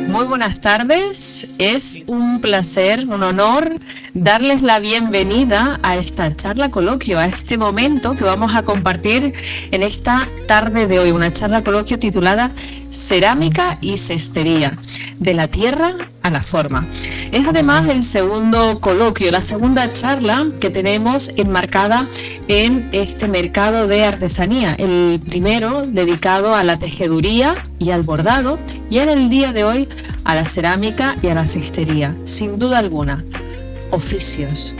Muy buenas tardes, es un placer, un honor darles la bienvenida a esta charla coloquio, a este momento que vamos a compartir en esta tarde de hoy, una charla coloquio titulada Cerámica y Cestería, de la tierra a la forma. Es además el segundo coloquio, la segunda charla que tenemos enmarcada en este mercado de artesanía. El primero dedicado a la tejeduría y al bordado, y en el día de hoy a la cerámica y a la cestería. Sin duda alguna, oficios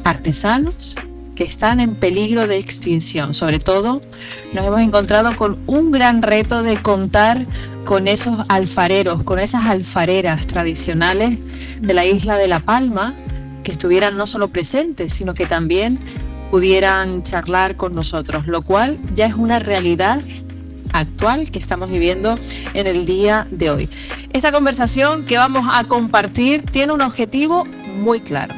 artesanos que están en peligro de extinción. Sobre todo nos hemos encontrado con un gran reto de contar con esos alfareros, con esas alfareras tradicionales de la isla de La Palma, que estuvieran no solo presentes, sino que también pudieran charlar con nosotros, lo cual ya es una realidad actual que estamos viviendo en el día de hoy. Esta conversación que vamos a compartir tiene un objetivo muy claro: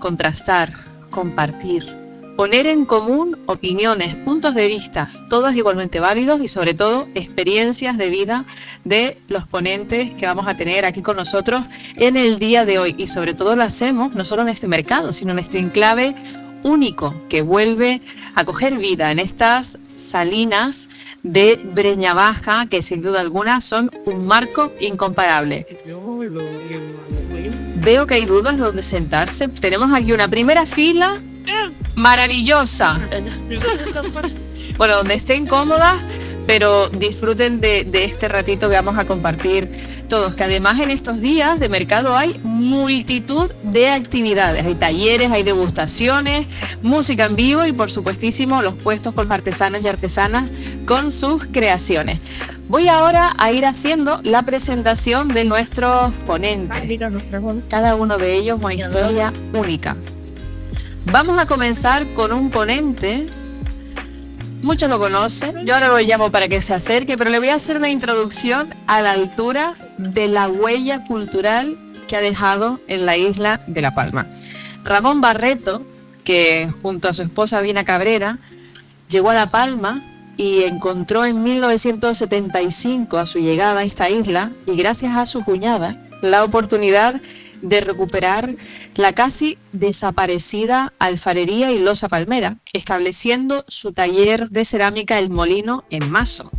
contrastar, compartir, poner en común opiniones, puntos de vista, todos igualmente válidos, y sobre todo experiencias de vida de los ponentes que vamos a tener aquí con nosotros en el día de hoy. Y sobre todo lo hacemos no solo en este mercado, sino en este enclave único que vuelve a coger vida en estas salinas de Breña Baja, que sin duda alguna son un marco incomparable. Veo que hay dudas donde sentarse. Tenemos aquí una primera fila maravillosa. Bueno, donde estén cómodas, pero disfruten de este ratito que vamos a compartir todos, que además en estos días de mercado hay multitud de actividades, hay talleres, hay degustaciones, música en vivo y por supuestísimo los puestos con artesanos y artesanas con sus creaciones. Voy ahora a ir haciendo la presentación de nuestros ponentes, cada uno de ellos una historia única. Vamos a comenzar con un ponente. Muchos lo conocen, yo ahora lo llamo para que se acerque, pero le voy a hacer una introducción a la altura de la huella cultural que ha dejado en la isla de La Palma. Ramón Barreto, que junto a su esposa Vina Cabrera, llegó a La Palma y encontró en 1975 a su llegada a esta isla, y gracias a su cuñada, la oportunidad de recuperar la casi desaparecida alfarería y losa palmera, estableciendo su taller de cerámica El Molino en Mazo.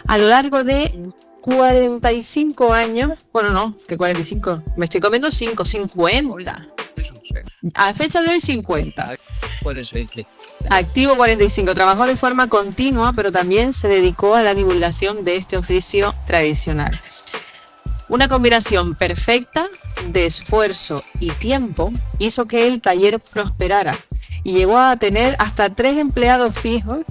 A lo largo de 45 años, bueno, no, que 45, me estoy comiendo 50. A fecha de hoy 50. Activo 45, trabajó de forma continua, pero también se dedicó a la divulgación de este oficio tradicional. Una combinación perfecta de esfuerzo y tiempo hizo que el taller prosperara y llegó a tener hasta 3 empleados fijos,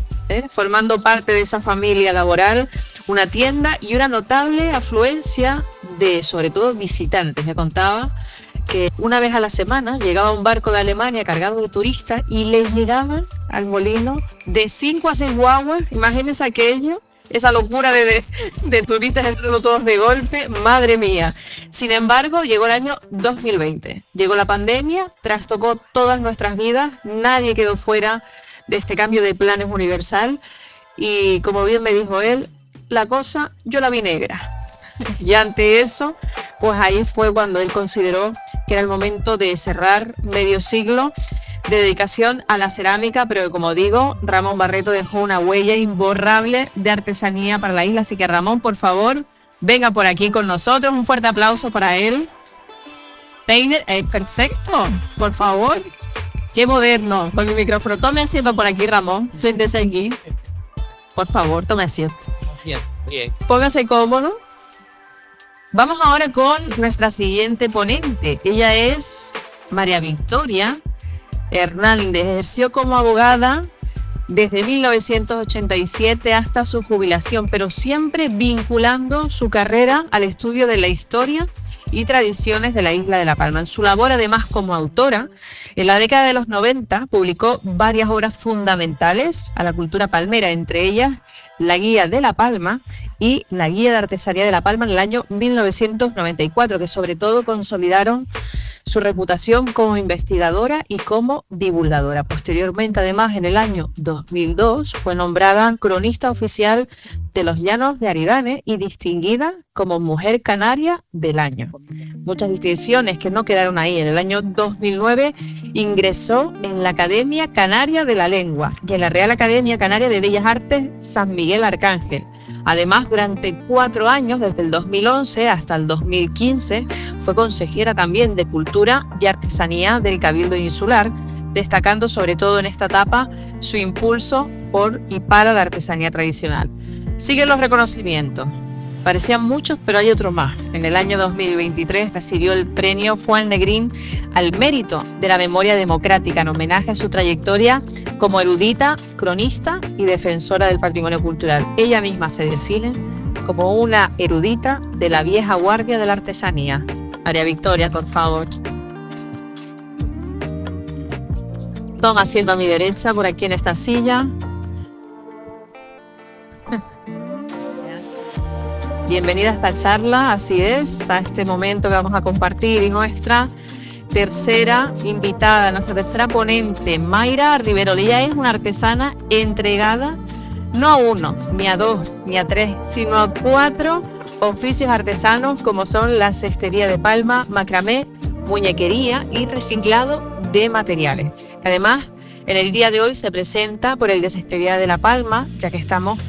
formando parte de esa familia laboral, una tienda y una notable afluencia de, sobre todo, visitantes. Me contaba que una vez a la semana llegaba un barco de Alemania cargado de turistas y les llegaban al molino de 5 a 6 guaguas. Imagínense aquello. Esa locura de turistas entrando todos de golpe, madre mía. Sin embargo, llegó el año 2020. Llegó la pandemia, trastocó todas nuestras vidas, nadie quedó fuera de este cambio de planes universal. Y como bien me dijo él, la cosa yo la vi negra. Y ante eso, pues ahí fue cuando él consideró que era el momento de cerrar medio siglo de dedicación a la cerámica, pero que, como digo, Ramón Barreto dejó una huella imborrable de artesanía para la isla. Así que Ramón, por favor, venga por aquí con nosotros. Un fuerte aplauso para él. Peine, perfecto, por favor. Qué moderno, con mi micrófono. Tome asiento por aquí, Ramón. Siéntese aquí. Por favor, tome asiento. Bien. Póngase cómodo. Vamos ahora con nuestra siguiente ponente. Ella es María Victoria Hernández. Ejerció como abogada desde 1987 hasta su jubilación, pero siempre vinculando su carrera al estudio de la historia y tradiciones de la isla de La Palma. En su labor, además, como autora, en la década de los 90 publicó varias obras fundamentales a la cultura palmera, entre ellas la Guía de La Palma y la Guía de Artesanía de La Palma en el año 1994, que sobre todo consolidaron su reputación como investigadora y como divulgadora. Posteriormente, además, en el año 2002 fue nombrada cronista oficial de los Llanos de Aridane y distinguida como Mujer Canaria del Año. Muchas distinciones que no quedaron ahí. En el año 2009 ingresó en la Academia Canaria de la Lengua y en la Real Academia Canaria de Bellas Artes San Miguel Arcángel. Además, durante 4 años, desde el 2011 hasta el 2015, fue consejera también de Cultura y Artesanía del Cabildo Insular, destacando sobre todo en esta etapa su impulso por y para la artesanía tradicional. Siguen los reconocimientos. Parecían muchos, pero hay otro más. En el año 2023 recibió el premio Juan Negrín al mérito de la memoria democrática en homenaje a su trayectoria como erudita, cronista y defensora del patrimonio cultural. Ella misma se define como una erudita de la vieja guardia de la artesanía. María Victoria, por favor. Toma asiento a mi derecha, por aquí en esta silla. Bienvenida a esta charla, así es, a este momento que vamos a compartir y nuestra tercera invitada, nuestra tercera ponente, Mayra Riverol. Ella es una artesana entregada no a 1, ni a 2, ni a 3, sino a 4 oficios artesanos como son la cestería de palma, macramé, muñequería y reciclado de materiales. Además, en el día de hoy se presenta por el de Cestería de La Palma, ya que estamos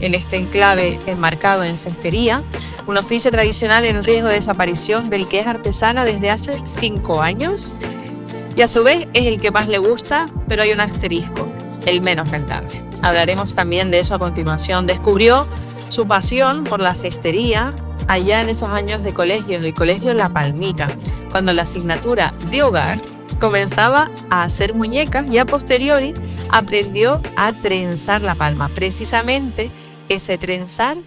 en este enclave enmarcado en cestería, un oficio tradicional en riesgo de desaparición del que es artesana desde hace 5 años y a su vez es el que más le gusta, pero hay un asterisco, el menos rentable. Hablaremos también de eso a continuación. Descubrió su pasión por la cestería allá en esos años de colegio, en el colegio La Palmita, cuando la asignatura de hogar comenzaba a hacer muñecas y a posteriori aprendió a trenzar la palma. Precisamente ese trenzar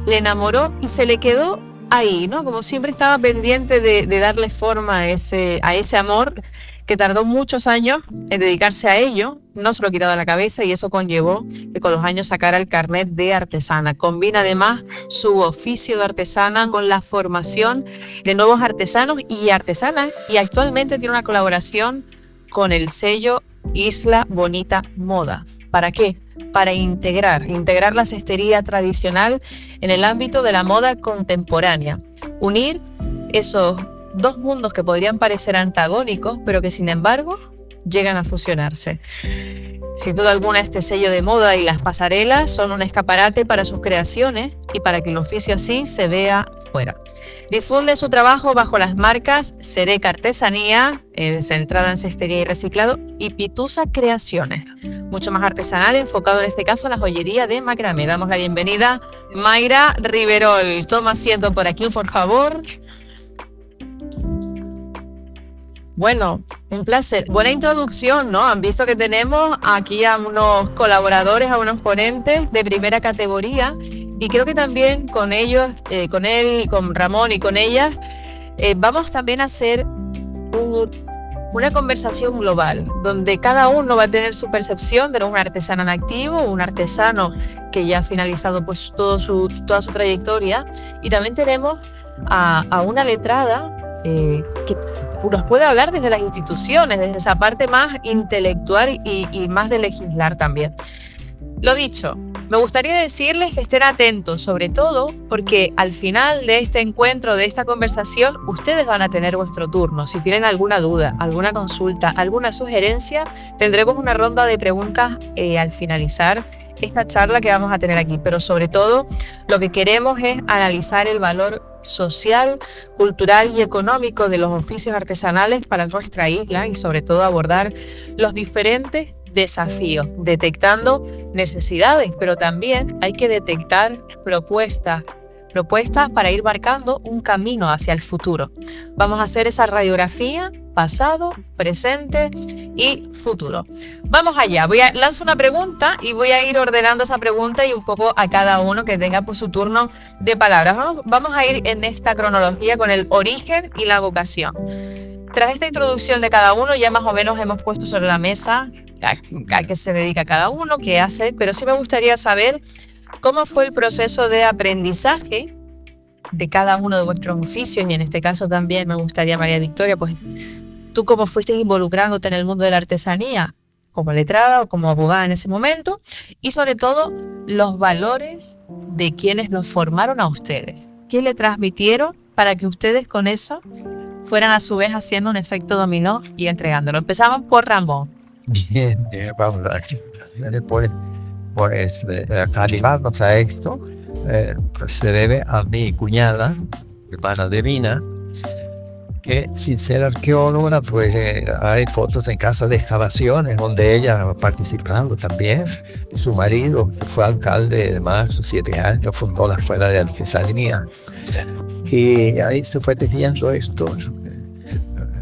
le enamoró y se le quedó ahí, ¿no? Como siempre estaba pendiente de darle forma a ese amor que tardó muchos años en dedicarse a ello, no se lo quitaba de la cabeza y eso conllevó que con los años sacara el carnet de artesana. Combina además su oficio de artesana con la formación de nuevos artesanos y artesanas y actualmente tiene una colaboración con el sello Isla Bonita Moda. ¿Para qué? Para integrar la cestería tradicional en el ámbito de la moda contemporánea. Unir esos dos mundos que podrían parecer antagónicos, pero que sin embargo llegan a fusionarse. Sin duda alguna, este sello de moda y las pasarelas son un escaparate para sus creaciones y para que el oficio así se vea fuera. Difunde su trabajo bajo las marcas Sereca Artesanía, centrada en cestería y reciclado, y Pitusa Creaciones, mucho más artesanal, enfocado en este caso a la joyería de macramé. Damos la bienvenida a Mayra Riverol. Toma asiento por aquí, por favor. Bueno, un placer. Buena introducción, ¿no? Han visto que tenemos aquí a unos colaboradores, a unos ponentes de primera categoría y creo que también con ellos, con él, con Ramón y con ellas, vamos también a hacer una conversación global donde cada uno va a tener su percepción de un artesano en activo, un artesano que ya ha finalizado pues toda su trayectoria y también tenemos a una letrada que nos puede hablar desde las instituciones, desde esa parte más intelectual y más de legislar también. Lo dicho, me gustaría decirles que estén atentos, sobre todo porque al final de este encuentro, de esta conversación, ustedes van a tener vuestro turno. Si tienen alguna duda, alguna consulta, alguna sugerencia, tendremos una ronda de preguntas al finalizar esta charla que vamos a tener aquí. Pero sobre todo, lo que queremos es analizar el valor social, cultural y económico de los oficios artesanales para nuestra isla y sobre todo abordar los diferentes desafíos, detectando necesidades, pero también hay que detectar propuestas para ir marcando un camino hacia el futuro. Vamos a hacer esa radiografía pasado, presente y futuro. Vamos allá, lanzo una pregunta y voy a ir ordenando esa pregunta y un poco a cada uno que tenga por su turno de palabras. Vamos a ir en esta cronología con el origen y la vocación. Tras esta introducción de cada uno, ya más o menos hemos puesto sobre la mesa a qué se dedica cada uno, qué hace, pero sí me gustaría saber cómo fue el proceso de aprendizaje de cada uno de vuestros oficios, y en este caso también me gustaría, María Victoria, pues tú cómo fuiste involucrándote en el mundo de la artesanía, como letrada o como abogada en ese momento, y sobre todo los valores de quienes los formaron a ustedes. ¿Qué le transmitieron para que ustedes con eso fueran a su vez haciendo un efecto dominó y entregándolo? Empezamos por Ramón. Bien, vamos a ver, por animarnos a esto, pues se debe a mi cuñada, hermana de Mina, que sin ser arqueóloga, pues hay fotos en casas de excavaciones donde ella ha participado también. Su marido, que fue alcalde de marzo, 7 años, fundó la Escuela de Artesanía. Y ahí se fue tejiendo esto.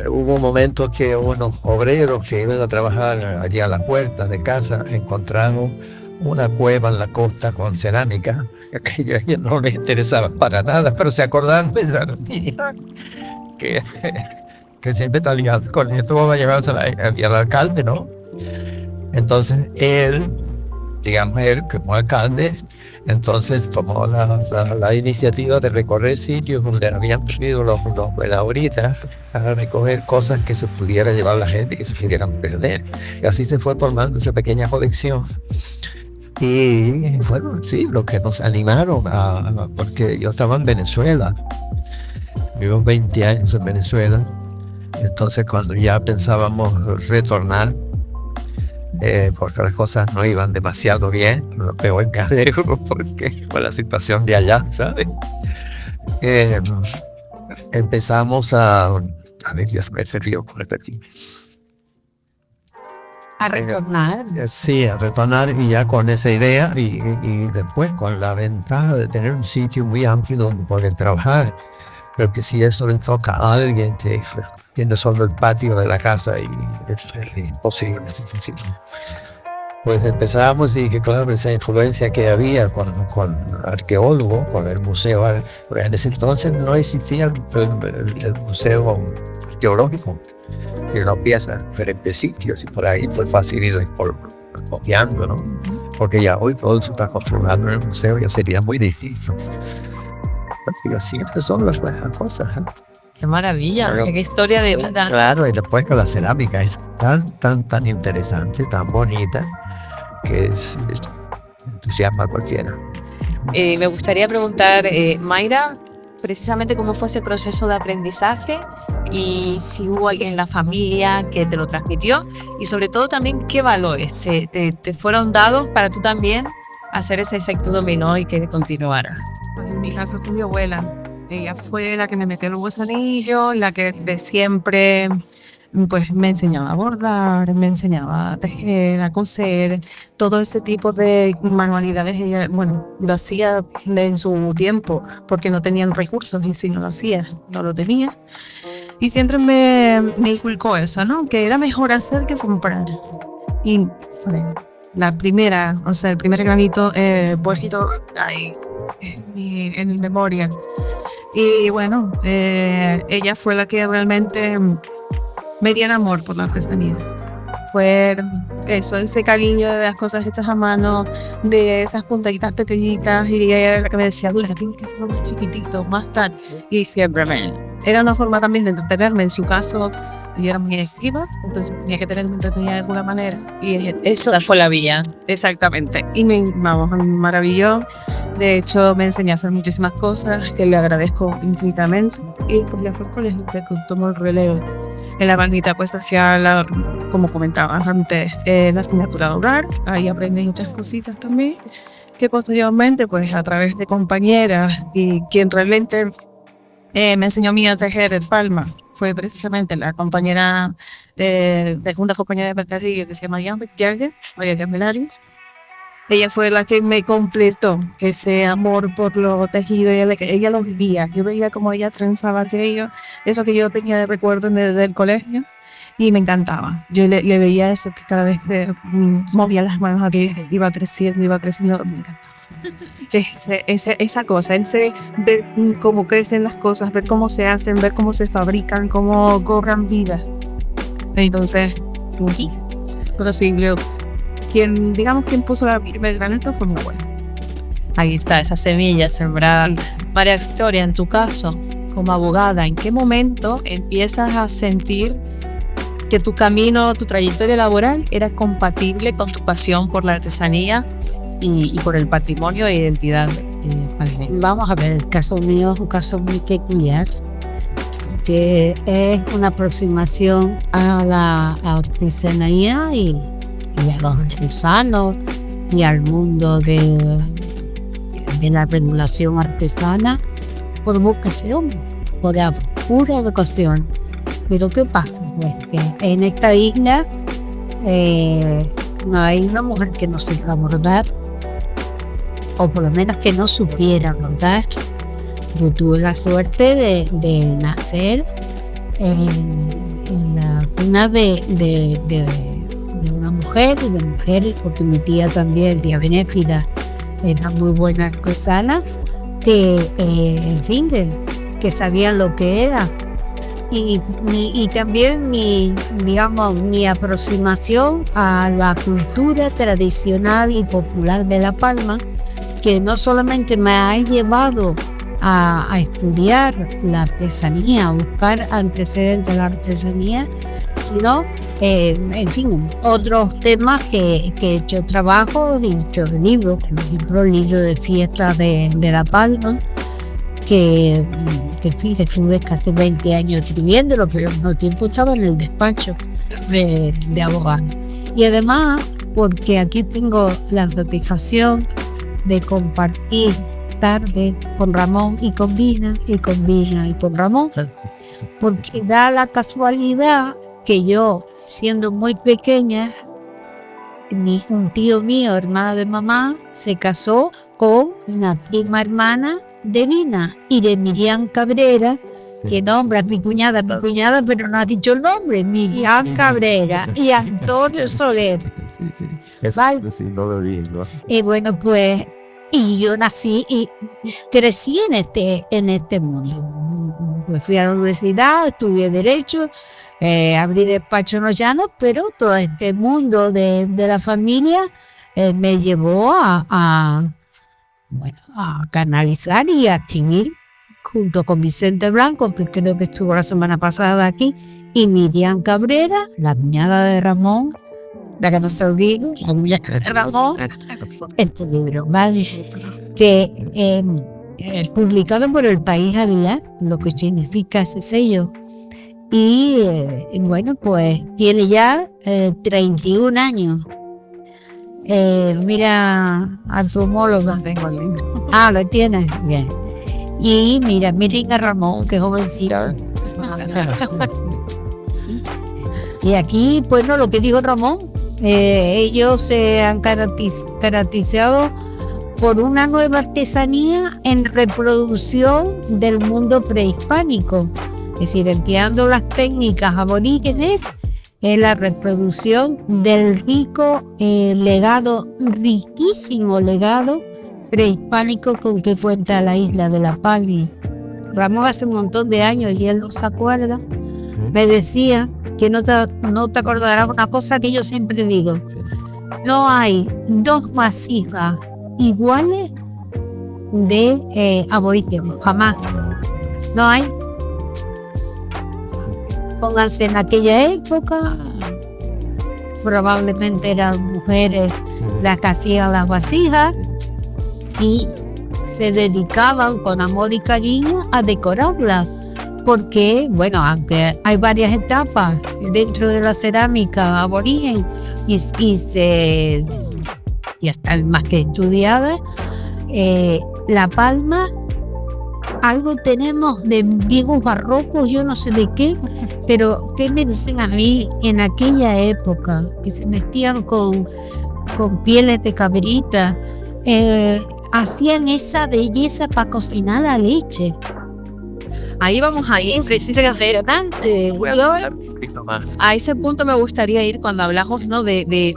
Hubo un momento que unos obreros que iban a trabajar allí a la puerta de casa encontraron una cueva en la costa con cerámica, que a ellos no les interesaba para nada, pero se acordaron de esa noticia, que siempre está ligado con esto. Vamos a llevársela al alcalde, ¿no? Entonces él como alcalde, entonces tomó la iniciativa de recorrer sitios donde habían perdido los veladoritas para recoger cosas que se pudiera llevar la gente, que se pudieran perder. Y así se fue formando esa pequeña colección. Y fueron, sí, los que nos animaron porque yo estaba en Venezuela, vivo 20 años en Venezuela. Entonces cuando ya pensábamos retornar, porque las cosas no iban demasiado bien, lo peor en Cadero, porque fue la situación de allá, ¿sabes? Empezamos a ver, ya se me perdió con este aquí. A retornar. Sí, a retornar, y ya con esa idea y después con la ventaja de tener un sitio muy amplio donde poder trabajar. Pero que si eso le toca a alguien que tiene solo el patio de la casa y es imposible. Pues empezamos, y que claro, esa influencia que había con arqueólogos, con el museo, en ese entonces no existía el museo arqueológico, que no piensa diferentes sitios, y por ahí fue fácil ir copiando, ¿no? Porque ya hoy todo se está conformando en el museo, ya sería muy difícil. Porque siempre son las buenas cosas, ¿eh? ¡Qué maravilla! Pero, ¡qué historia de vida! Claro, y después que la cerámica es tan interesante, tan bonita, que entusiasma a cualquiera. Me gustaría preguntar, Mayra, precisamente cómo fue ese proceso de aprendizaje, y si hubo alguien en la familia que te lo transmitió, y sobre todo también qué valores te fueron dados para tú también hacer ese efecto dominó y que continuara. En mi caso fue mi abuela. Ella fue la que me metió los gusanillos, la que de siempre pues me enseñaba a bordar, me enseñaba a tejer, a coser, todo ese tipo de manualidades. Ella, bueno, lo hacía en su tiempo porque no tenían recursos, y si no lo hacía, no lo tenía. Y siempre me inculcó eso, ¿no? Que era mejor hacer que comprar. Y fue la primera, o sea, el primer granito puesto ahí en mi memoria. Y bueno, ella fue la que realmente me dio amor por la artesanía. Fue eso, ese cariño de las cosas hechas a mano, de esas puntitas pequeñitas, y ella era la que me decía, Dulce, tienes que hacerlo más chiquitito, más tal. Y siempre era una forma también de entretenerme. En su caso, yo era muy activa, entonces tenía que tenerme entretenida de alguna manera. Y eso, esa fue la vía. Exactamente. Y me maravilló. De hecho, me enseñó a hacer muchísimas cosas que le agradezco infinitamente. Y pues ya fue con el que tomó el relevo. En la bandita pues hacía, como comentaba antes, la asignatura de hogar. Ahí aprendí muchas cositas también, que posteriormente pues a través de compañeras, y quien realmente me enseñó a mí a tejer el palma fue precisamente la compañera de una compañera de mercadillo que se llama María Melari. Ella fue la que me completó ese amor por lo tejido. Ella lo vivía. Yo veía cómo ella trenzaba aquello, eso que yo tenía de recuerdo del colegio, y me encantaba. Yo le veía eso, que cada vez que movía las manos aquí iba creciendo, me encantaba. Esa cosa, ver cómo crecen las cosas, ver cómo se hacen, ver cómo se fabrican, cómo cobran vida. Entonces, sí. Pero sí, digamos quien puso el granito fue mi abuela. Ahí está, esa semilla sembrada. María Victoria, en tu caso, como abogada, ¿en qué momento empiezas a sentir que tu camino, tu trayectoria laboral era compatible con tu pasión por la artesanía y por el patrimonio e identidad palmera? Vamos a ver, el caso mío es un caso muy peculiar, que es una aproximación a la artesanía y a los artesanos y al mundo de la regulación artesana por vocación, por la pura vocación. Pero ¿qué pasa? Pues que en esta isla no hay una mujer que no sepa bordar, o por lo menos que no supiera bordar. Yo tuve la suerte de nacer en la cuna de una mujer y de mujeres, porque mi tía también, tía Benéfida, era muy buena artesana, que en fin, que sabían lo que era. Y también mi aproximación a la cultura tradicional y popular de La Palma, que no solamente me ha llevado a estudiar la artesanía, a buscar antecedentes de la artesanía, sino, en fin, otros temas que he hecho trabajo, he hecho libros, por ejemplo, el libro de fiestas de La Palma, que en fin, estuve casi 20 años escribiéndolo, pero al mismo tiempo estaba en el despacho de abogado. Y además, porque aquí tengo la satisfacción de compartir tarde con Ramón y con Vina, y con Ramón, porque da la casualidad que yo, siendo muy pequeña, un tío mío, hermano de mamá, se casó con una prima hermana de Vina y de Miriam Cabrera, que nombra a mi cuñada, pero no ha dicho el nombre, Miriam Cabrera y Antonio Soler. ¿Vale? Sí, no lo vi, ¿no? Y bueno, pues, y yo nací y crecí en este mundo. Pues fui a la universidad, estudié Derecho, abrí despacho en Los Llanos, pero todo este mundo de la familia me llevó a canalizar y a escribir junto con Vicente Blanco, que creo que estuvo la semana pasada aquí, y Miriam Cabrera, la cuñada de Ramón, la que no se olvide, la cuñada de Ramón, este libro, ¿vale? Que publicado por El País Aguilar, lo que significa ese sello. Y bueno, pues tiene ya 31 años. Mira a tu homóloga. Tengo el libro. Ah, lo tienes. Bien. Y mira a Ramón, que jovencito. Y aquí, pues no, lo que dijo Ramón, ellos se han caracterizado por una nueva artesanía en reproducción del mundo prehispánico. Es decir, empleando las técnicas aborígenes en la reproducción del riquísimo legado prehispánico con que cuenta la isla de La Palma. Ramón hace un montón de años, y él no se acuerda, me decía que no te acordarás una cosa que yo siempre digo: no hay dos masijas iguales de aborígenes, jamás. No hay. Pónganse en aquella época, probablemente eran mujeres las que hacían las vasijas y se dedicaban con amor y cariño a decorarlas, porque, bueno, aunque hay varias etapas dentro de la cerámica aborigen y están más que estudiadas, La Palma, algo tenemos de viejos barrocos, yo no sé de qué, pero ¿qué me dicen a mí en aquella época? Que se vestían con pieles de cabrita, hacían esa belleza para cocinar la leche. Ahí vamos a ir. A ese punto me gustaría ir cuando hablamos, ¿no?, de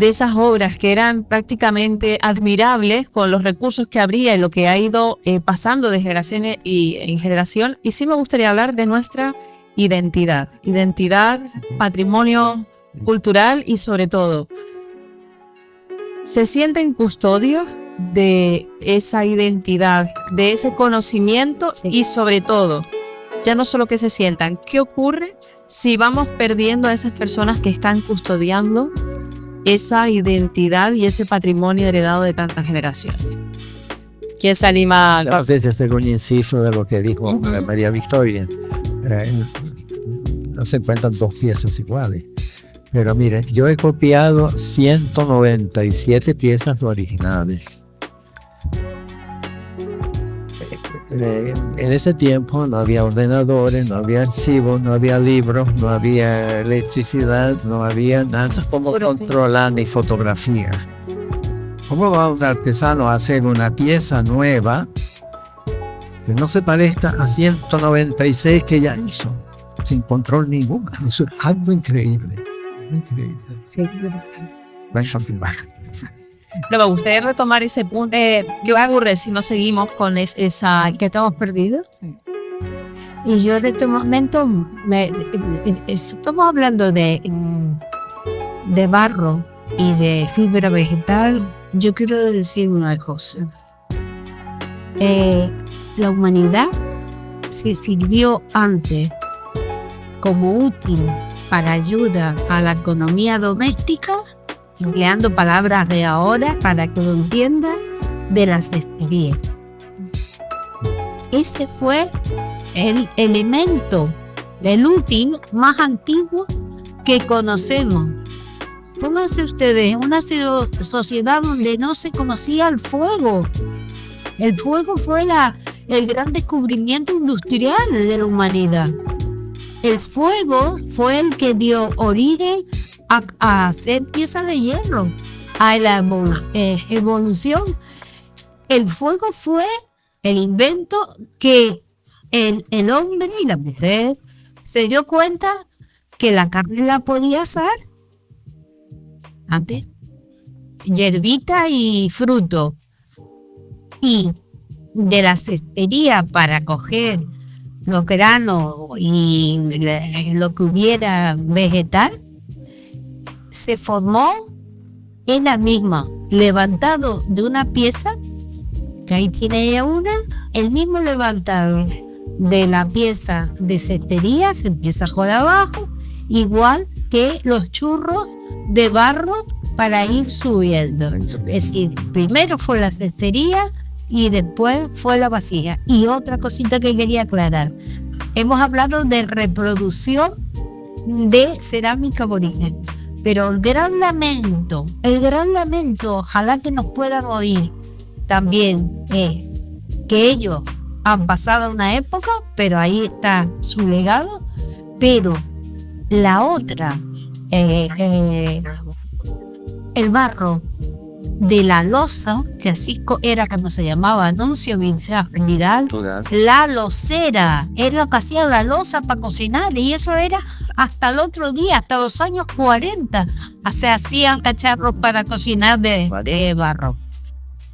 esas obras que eran prácticamente admirables con los recursos que habría y lo que ha ido pasando de generación en generación. Y sí me gustaría hablar de nuestra identidad, patrimonio cultural y, sobre todo, ¿se sienten custodios de esa identidad, de ese conocimiento y sobre todo, ya no solo que se sientan, ¿qué ocurre si vamos perdiendo a esas personas que están custodiando esa identidad y ese patrimonio heredado de tantas generaciones? ¿Quién se anima? No sé si hacer un inciso de lo que dijo María Victoria. No se encuentran dos piezas iguales. Pero mire, yo he copiado 197 piezas originales. En ese tiempo no había ordenadores, no había archivos, no había libros, no había electricidad, no había nada como controlar ni fotografías. ¿Cómo va un artesano a hacer una pieza nueva que no se parezca a 196 que ya hizo, sin control ninguno? Eso es algo increíble. Increíble. Sí. Pero me gustaría retomar ese punto. ¿Qué va a ocurrir si no seguimos con esa... que estamos perdidos? Sí. Y yo en este momento estamos hablando de barro y de fibra vegetal. Yo quiero decir una cosa. La humanidad se sirvió antes como útil para ayuda a la economía doméstica, empleando palabras de ahora para que lo entienda, de la cestería. Ese fue el elemento, el útil más antiguo que conocemos. Pónganse ustedes en una sociedad donde no se conocía el fuego. El fuego fue el gran descubrimiento industrial de la humanidad. El fuego fue el que dio origen a hacer piezas de hierro, a la evolución. El fuego fue el invento que el hombre y la mujer se dio cuenta que la carne la podía asar. Antes, hierbita y fruto. Y de la cestería para coger los granos y lo que hubiera vegetal, se formó en la misma, levantado de una pieza, que ahí tiene ella una, el mismo levantado de la pieza de cestería, se empieza por abajo, igual que los churros de barro para ir subiendo. Es decir, primero fue la cestería y después fue la vasija. Y otra cosita que quería aclarar. Hemos hablado de reproducción de cerámica aborigen. Pero el gran lamento, ojalá que nos puedan oír también, que ellos han pasado una época, pero ahí está su legado. Pero la otra, el barro de la loza, que así era como se llamaba, Anuncio Vidal, la locera, era lo que hacía la loza para cocinar, y eso era hasta el otro día, hasta los años 40, se hacían cacharros para cocinar de barro.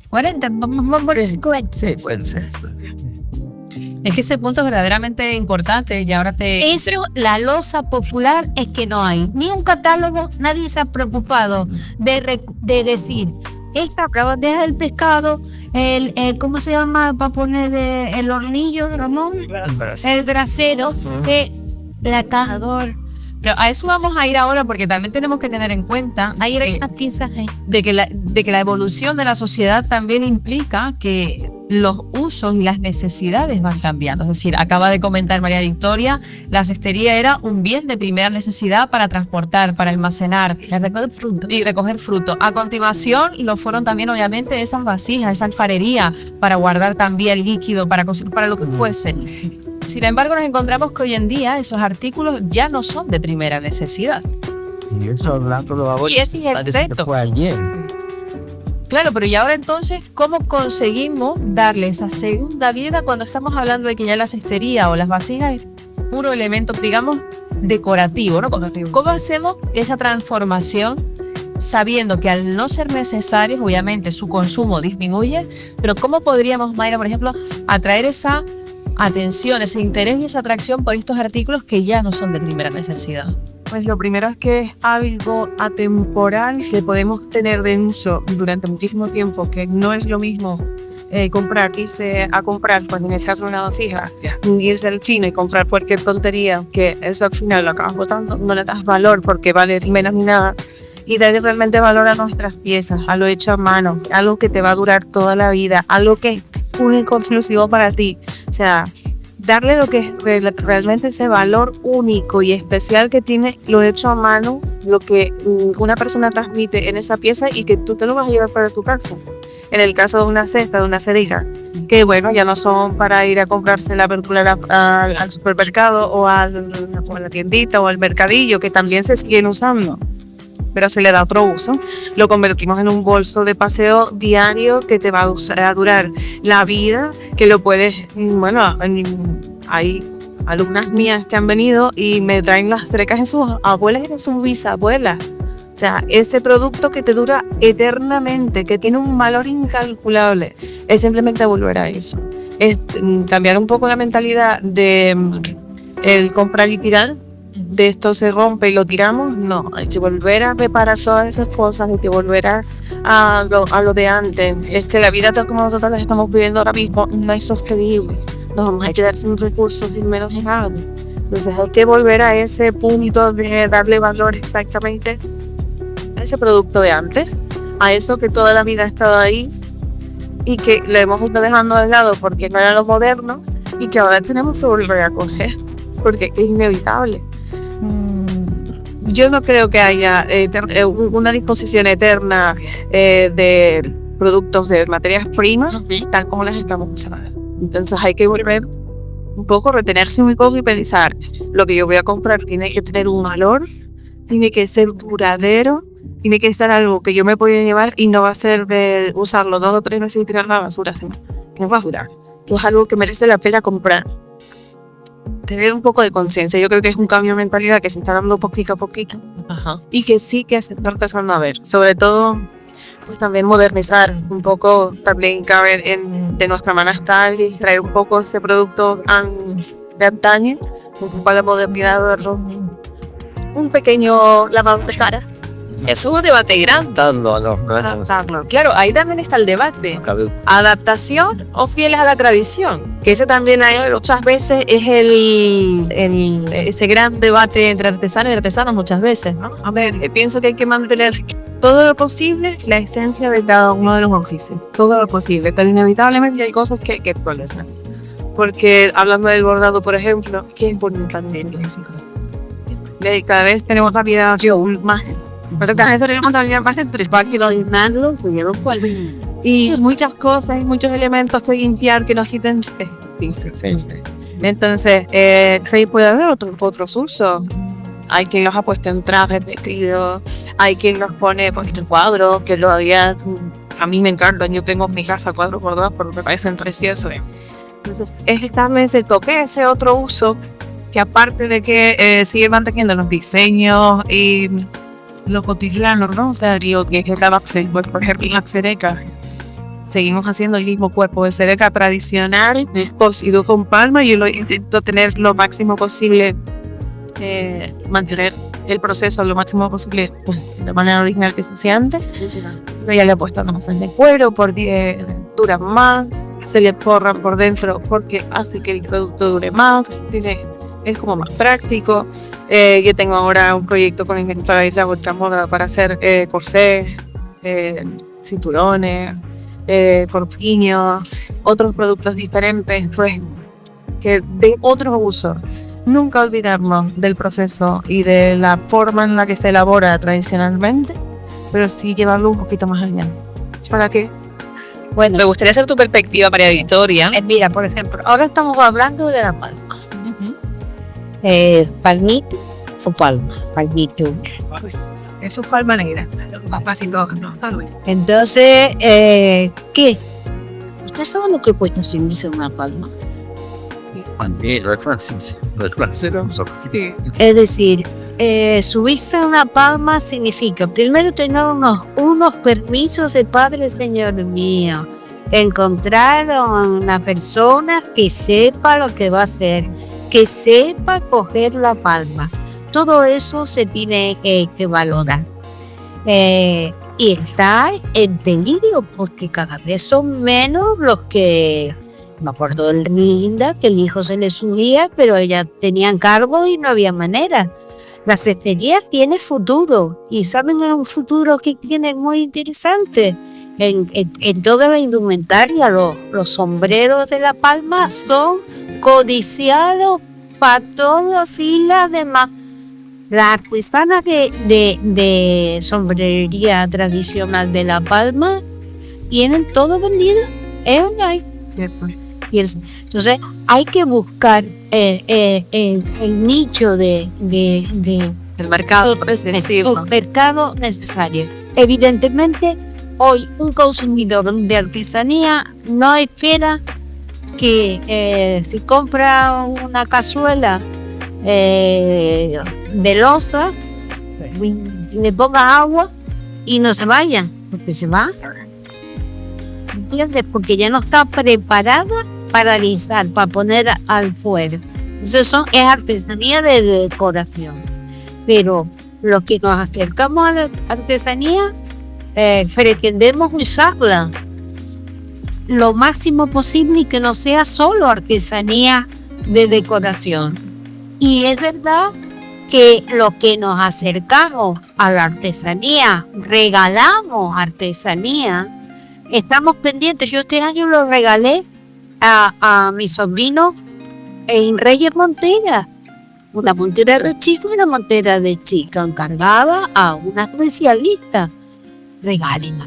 40, vamos por eso. Sí, puede ser. Es que ese punto es verdaderamente importante y ahora Eso, la loza popular es que no hay ni un catálogo, nadie se ha preocupado de decir, esta bandeja del pescado, ¿cómo se llama para poner el hornillo, Ramón? El brasero, la cazador. Pero a eso vamos a ir ahora porque también tenemos que tener en cuenta de que la evolución de la sociedad también implica que los usos y las necesidades van cambiando. Es decir, acaba de comentar María Victoria, la cestería era un bien de primera necesidad para transportar, para almacenar y recoger fruto. A continuación lo fueron también obviamente esas vasijas, esa alfarería para guardar también líquido, para cocinar, para lo que fuese. Sin embargo, nos encontramos que hoy en día esos artículos ya no son de primera necesidad. Y eso hablando de ahora. Y ese es el reto. Fue ayer. Claro, pero y ahora entonces, ¿cómo conseguimos darle esa segunda vida cuando estamos hablando de que ya la cestería o las vasijas es puro elemento, digamos, decorativo, ¿no? ¿Cómo hacemos esa transformación sabiendo que al no ser necesarios, obviamente su consumo disminuye, pero cómo podríamos, Mayra, por ejemplo, atraer esa atención, ese interés y esa atracción por estos artículos que ya no son de primera necesidad? Pues lo primero es que es algo atemporal que podemos tener de uso durante muchísimo tiempo, que no es lo mismo irse a comprar, pues en el caso de una vasija, irse al chino y comprar cualquier tontería, que eso al final lo acabas botando, no le das valor porque vale menos ni nada, y darle realmente valor a nuestras piezas, a lo hecho a mano, algo que te va a durar toda la vida, algo que es único, exclusivo para ti. O sea, darle lo que es realmente ese valor único y especial que tiene lo hecho a mano, lo que una persona transmite en esa pieza y que tú te lo vas a llevar para tu casa. En el caso de una cesta, de una cerija, que bueno, ya no son para ir a comprarse la verdura al supermercado o a la tiendita o al mercadillo, que también se siguen usando, pero se le da otro uso. Lo convertimos en un bolso de paseo diario que te va a durar la vida, que lo puedes, bueno, hay alumnas mías que han venido y me traen las cerecas de sus abuelas y de sus bisabuelas. O sea, ese producto que te dura eternamente, que tiene un valor incalculable, es simplemente volver a eso. Es cambiar un poco la mentalidad de el comprar y tirar, de esto se rompe y lo tiramos. No, hay que volver a reparar todas esas cosas, hay que volver a lo de antes. Es que la vida tal como nosotros la estamos viviendo ahora mismo no es sostenible. Nos vamos a quedar sin recursos y menos de nada. Entonces hay que volver a ese punto de darle valor exactamente a ese producto de antes, a eso que toda la vida ha estado ahí y que lo hemos ido dejando de lado porque no era lo moderno y que ahora tenemos que volver a coger porque es inevitable. Yo no creo que haya una disposición eterna de productos de materias primas tal como las estamos usando. Entonces hay que volver un poco, retenerse un poco y pensar, lo que yo voy a comprar tiene que tener un valor, tiene que ser duradero, tiene que ser algo que yo me pueda llevar y no va a ser de usarlo 2 o 3 meses y tirar la basura, sino que va a durar, que es algo que merece la pena comprar. Tener un poco de conciencia, yo creo que es un cambio de mentalidad que se está dando poquito a poquito. Ajá. Y que sí que se está empezando a ver, sobre todo pues también modernizar un poco, también cabe de nuestra mano estar y traer un poco ese producto de antaño, un poco a la modernidad, darlo un pequeño lavado de cara. Eso es un debate grande. Adaptarlo. Claro, ahí también está el debate. ¿Adaptación o fieles a la tradición? Que ese también hay, muchas veces es ese gran debate entre artesanos y artesanos muchas veces, ¿no? A ver, pienso que hay que mantener todo lo posible la esencia de cada uno de los oficios. Todo lo posible. Pero inevitablemente hay cosas que hay que actualizar. Porque hablando del bordado, por ejemplo, que es bonito también en su casa. Cada vez tenemos la vida más. Pero cada vez tenemos la vida más entre y muchas cosas y muchos elementos que limpiar que nos quiten. Entonces, se puede haber otros usos. Hay quien los ha puesto en trajes, vestidos, hay quien los pone pues, en cuadros, que lo había. A mí me encantan, yo tengo en mi casa cuadros bordados porque me parecen preciosos. Entonces, es darle ese toque, ese otro uso, que aparte de que sigue manteniendo los diseños y lo cotidiano, ¿no? O sea, digo, que es el tabaxel, pues, por ejemplo, la cereca. Seguimos haciendo el mismo cuerpo de cereca tradicional, cosido con palma. Yo lo intento tener lo máximo posible, mantener el proceso lo máximo posible pues, de manera original que se hacía antes. Pero ya le he puesto más de cuero porque dura más, se le forran por dentro porque hace que el producto dure más, es como más práctico. Yo tengo ahora un proyecto con Inventada Isla Moda para hacer corsés, cinturones, corpiños, otros productos diferentes, pues que de otros usos. Nunca olvidarnos del proceso y de la forma en la que se elabora tradicionalmente, pero sí llevarlo un poquito más allá. ¿Para qué? Bueno, me gustaría hacer tu perspectiva para Victoria. Mira, por ejemplo, ahora estamos hablando de la palma. Palmito o palma, palmito. Eso es palma negra, casi todos, ¿no? Entonces, ¿qué? ¿Ustedes saben lo que cuesta subirse una palma? Es decir, subirse a una palma significa primero tener unos permisos de padre, señor mío. Encontrar a una persona que sepa lo que va a hacer, que sepa coger la palma. todo eso se tiene que valorar. Y está en peligro porque cada vez son menos los que, me acuerdo de Linda, que el hijo se le subía, pero ella tenía encargo y no había manera. La cestería tiene futuro, y saben, es un futuro que tiene muy interesante. En toda la indumentaria, los sombreros de La Palma son codiciados para todas y las demás. Las artesanas de sombrería tradicional de La Palma tienen todo vendido en online. Cierto. Entonces hay que buscar el nicho de El mercado el mercado necesario. Evidentemente, hoy un consumidor de artesanía no espera que si compra una cazuela de loza y le ponga agua y no se vaya, porque se va. ¿Entiendes? Porque ya no está preparada para alisar, para poner al fuego. Entonces es artesanía de decoración. Pero los que nos acercamos a la artesanía, pretendemos usarla lo máximo posible y que no sea solo artesanía de decoración. Y es verdad que lo que nos acercamos a la artesanía, regalamos artesanía, estamos pendientes. Yo este año lo regalé a mi sobrino en Reyes Montera, una montera de chico y una montera de chica, encargada a una especialista. Regalen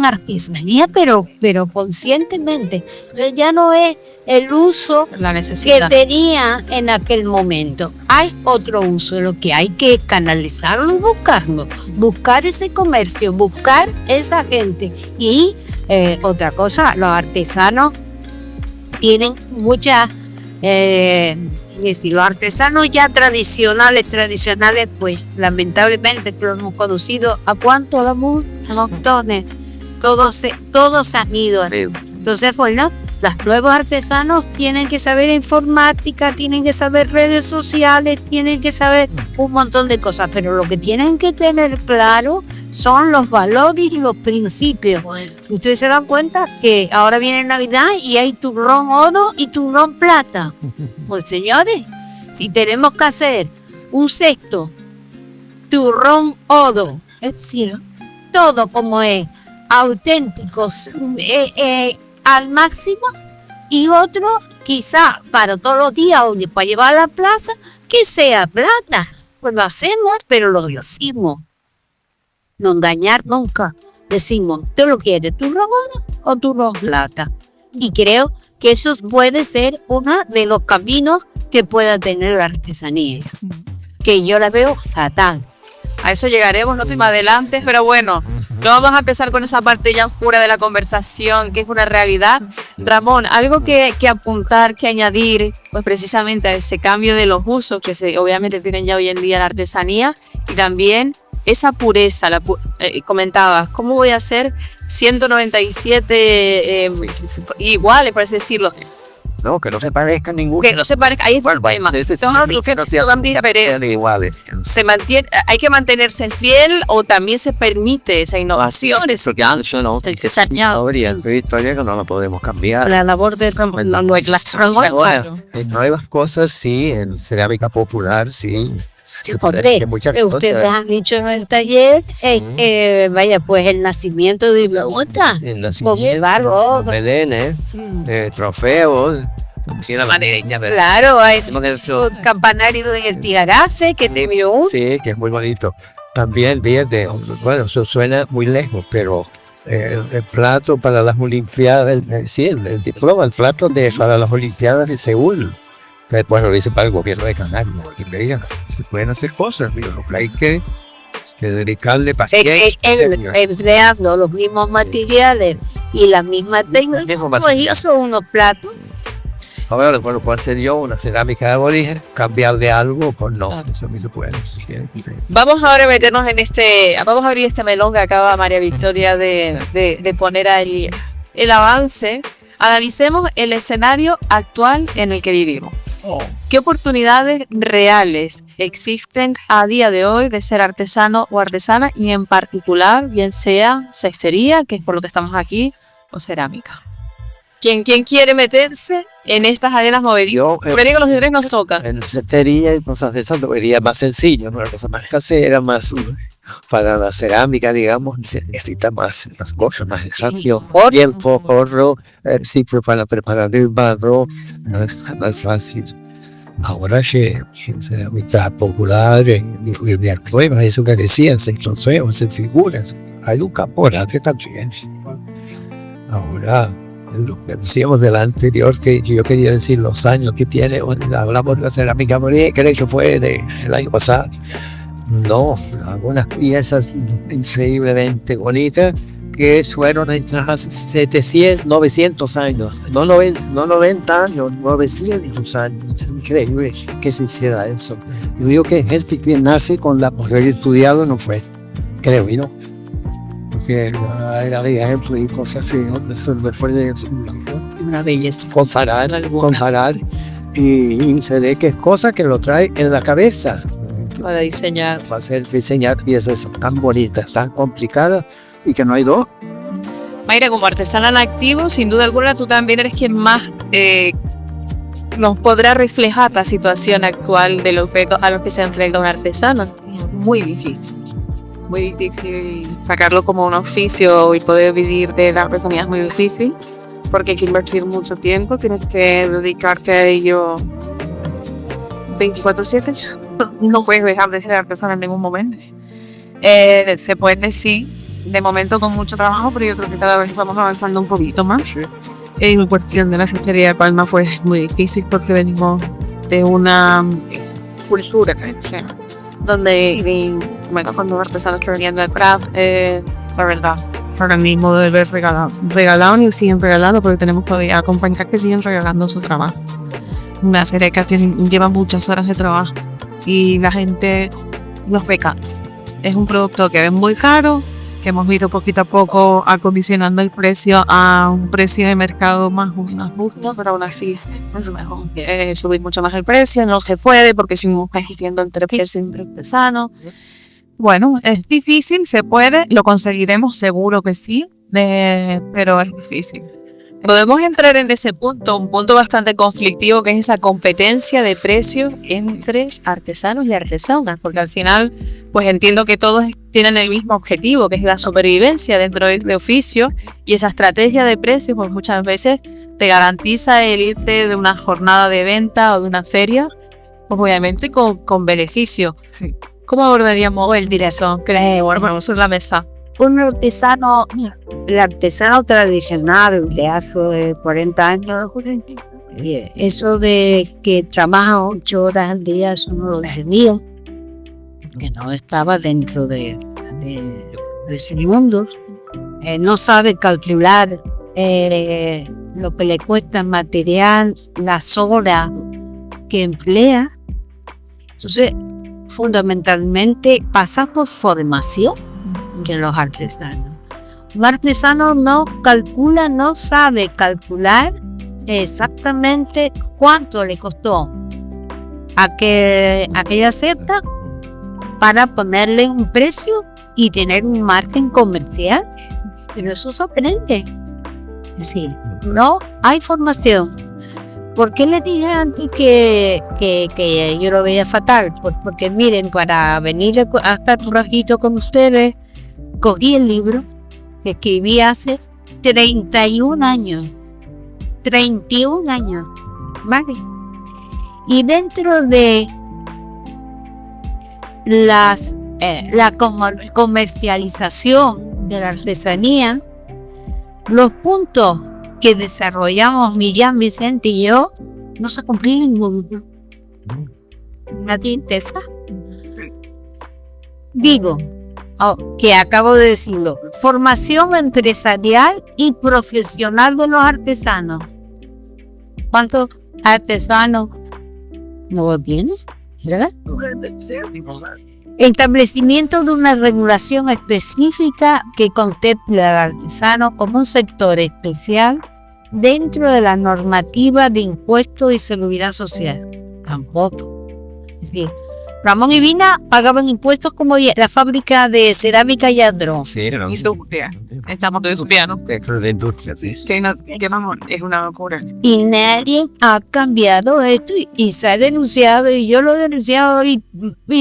artesanía, pero conscientemente. Entonces ya no es el uso la que necesidad. tenía en aquel momento. Hay otro uso, lo que hay que canalizarlo y buscarlo. Buscar ese comercio, buscar esa gente. Y otra cosa, los artesanos tienen muchas... los artesanos ya tradicionales, pues lamentablemente que lo hemos conocido, ¿a cuánto? A montones. Todos han ido. Entonces, bueno, los nuevos artesanos tienen que saber informática, tienen que saber redes sociales, tienen que saber un montón de cosas, pero lo que tienen que tener claro son los valores y los principios. Ustedes se dan cuenta que ahora viene Navidad y hay turrón oro y turrón plata. Pues señores, si tenemos que hacer un cesto turrón oro, es decir, todo como es, auténticos, al máximo, y otro quizá para todos los días o para llevar a la plaza, que sea plata. Pues lo hacemos, pero lo decimos. No engañar nunca. Decimos, ¿tú lo quieres turrón oro o turrón plata? Y creo que eso puede ser uno de los caminos que pueda tener la artesanía, que yo la veo fatal. A eso llegaremos, no más adelante, pero bueno, no vamos a empezar con esa parte ya oscura de la conversación, que es una realidad. Ramón, algo que apuntar, que añadir, pues precisamente a ese cambio de los usos que obviamente tienen ya hoy en día la artesanía, y también esa pureza, comentabas, ¿cómo voy a hacer 197 iguales, por así decirlo? No, que no se parezca ninguno. Que no se parezca, ahí es el problema. Son diferentes. Iguales. Se mantiene, hay que mantenerse fiel, o también se permite esa innovación. Eso ya no se añade. Historia que no la podemos cambiar. La labor de Nuevas cosas, sí, en cerámica popular, sí. Ustedes han dicho en el taller, vaya, pues el nacimiento de Iberota, el nacimiento, Belén, trofeos. Claro, hay un campanario de Tigarace que te vio uno. Sí, que es muy bonito. También, fíjate, bueno, eso suena muy lejos, pero el plato para las Olimpiadas, el diploma, el plato para las Olimpiadas de Seúl. Después lo hice para el gobierno de Canarias. Y veía, se pueden hacer cosas, mira, lo que hay que dedicarle paciencia. Empleando los mismos materiales y la misma técnica, pues ellos son unos platos. Ahora, bueno, puedo hacer yo una cerámica de aborigen, cambiar de algo, pues no, eso no se puede. Sí. Vamos ahora a meternos vamos a abrir este melón que acaba María Victoria de poner ahí el avance. Analicemos el escenario actual en el que vivimos. ¿Qué oportunidades reales existen a día de hoy de ser artesano o artesana y en particular, bien sea cestería, que es por lo que estamos aquí, o cerámica? ¿Quién quiere meterse en estas arenas movedizas? Porque digo, los de tres nos toca. En cestería y cosas de esas lo vería más sencillo, ¿no? Una cosa más casera, más para la cerámica, digamos, se necesita más cosas, más espacio, tiempo, ahorro, siempre para preparar el barro, no es más fácil. Ahora que cerámica popular, de actual, eso que decían, se trocean, se figuras, hay un campo grande también. Ahora, lo que decíamos de la anterior, que yo quería decir los años que tiene, hablamos de la cerámica, creo que fue del año pasado. No, algunas piezas increíblemente bonitas que fueron hechas hace 700, 900 años, no 90 años, 900 años. Increíble que se hiciera eso. Yo digo que gente que nace con la mujer estudiado no fue, creo yo. Porque era de ejemplo y cosas así, ¿no? Eso después de una belleza. Comparar y se ve que es cosa que lo trae en la cabeza. Para diseñar. Para hacer diseñar piezas tan bonitas, tan complicadas y que no hay dos. Mayra, como artesana en activo, sin duda alguna tú también eres quien más nos podrá reflejar la situación actual de los retos a los que se enfrenta un artesano. Muy difícil sacarlo como un oficio y poder vivir de la artesanía es muy difícil porque hay que invertir mucho tiempo, tienes que dedicarte a ello 24/7. No puedes dejar de ser artesana en ningún momento. Se puede decir, de momento con mucho trabajo, pero yo creo que cada vez vamos avanzando un poquito más. Sí. En cuestión de la cestería de Palma fue muy difícil porque venimos de una cultura donde, bueno, cuando los artesanos que venían del craft, la verdad, ahora mismo debe haber regalado y siguen regalando porque tenemos todavía compañías que siguen regalando su trabajo. Una serie que lleva muchas horas de trabajo y la gente los beca. Es un producto que es muy caro, que hemos ido poquito a poco acondicionando el precio a un precio de mercado más justo, pero aún así es mejor subir mucho más el precio. No se puede porque seguimos compitiendo entre precios y artesanos. Bueno, es difícil, se puede, lo conseguiremos seguro que sí, pero es difícil. Podemos entrar en ese punto, un punto bastante conflictivo, que es esa competencia de precios entre artesanos y artesanas, porque al final, pues entiendo que todos tienen el mismo objetivo, que es la supervivencia dentro de oficio, y esa estrategia de precios, pues muchas veces te garantiza el irte de una jornada de venta o de una feria, pues obviamente con beneficio. Sí. ¿Cómo abordaríamos el directo? Que ponemos sobre la mesa. Un artesano, el artesano tradicional de hace 40 años, eso de que trabaja 8 horas al día, eso no lo entendía, que no estaba dentro de ese mundo, no sabe calcular lo que le cuesta el material, las horas que emplea. Entonces, fundamentalmente pasa por formación de los artesanos. Un artesano no sabe calcular exactamente cuánto le costó aquella seta para ponerle un precio y tener un margen comercial. Pero eso se aprende. Es decir, no hay formación. ¿Por qué les dije antes que yo lo veía fatal? Porque miren, para venir hasta Turrajito con ustedes, cogí el libro que escribí hace 31 años. 31 años. ¿Vale? Y dentro de la comercialización de la artesanía, los puntos que desarrollamos Miriam, Vicente y yo, no se cumplió ninguno. Una tristeza. Digo, que acabo de decirlo, formación empresarial y profesional de los artesanos. ¿Cuántos artesanos no lo tienen? ¿Verdad? Establecimiento de una regulación específica que contemple al artesano como un sector especial dentro de la normativa de impuestos y seguridad social. Tampoco. Es decir, Ramón y Vina pagaban impuestos como la fábrica de cerámica y Adro. Sí, no, Industria. Estamos de industria, ¿no? de industria, sí. Que vamos, es una locura. Y nadie ha cambiado esto y se ha denunciado y yo lo he denunciado y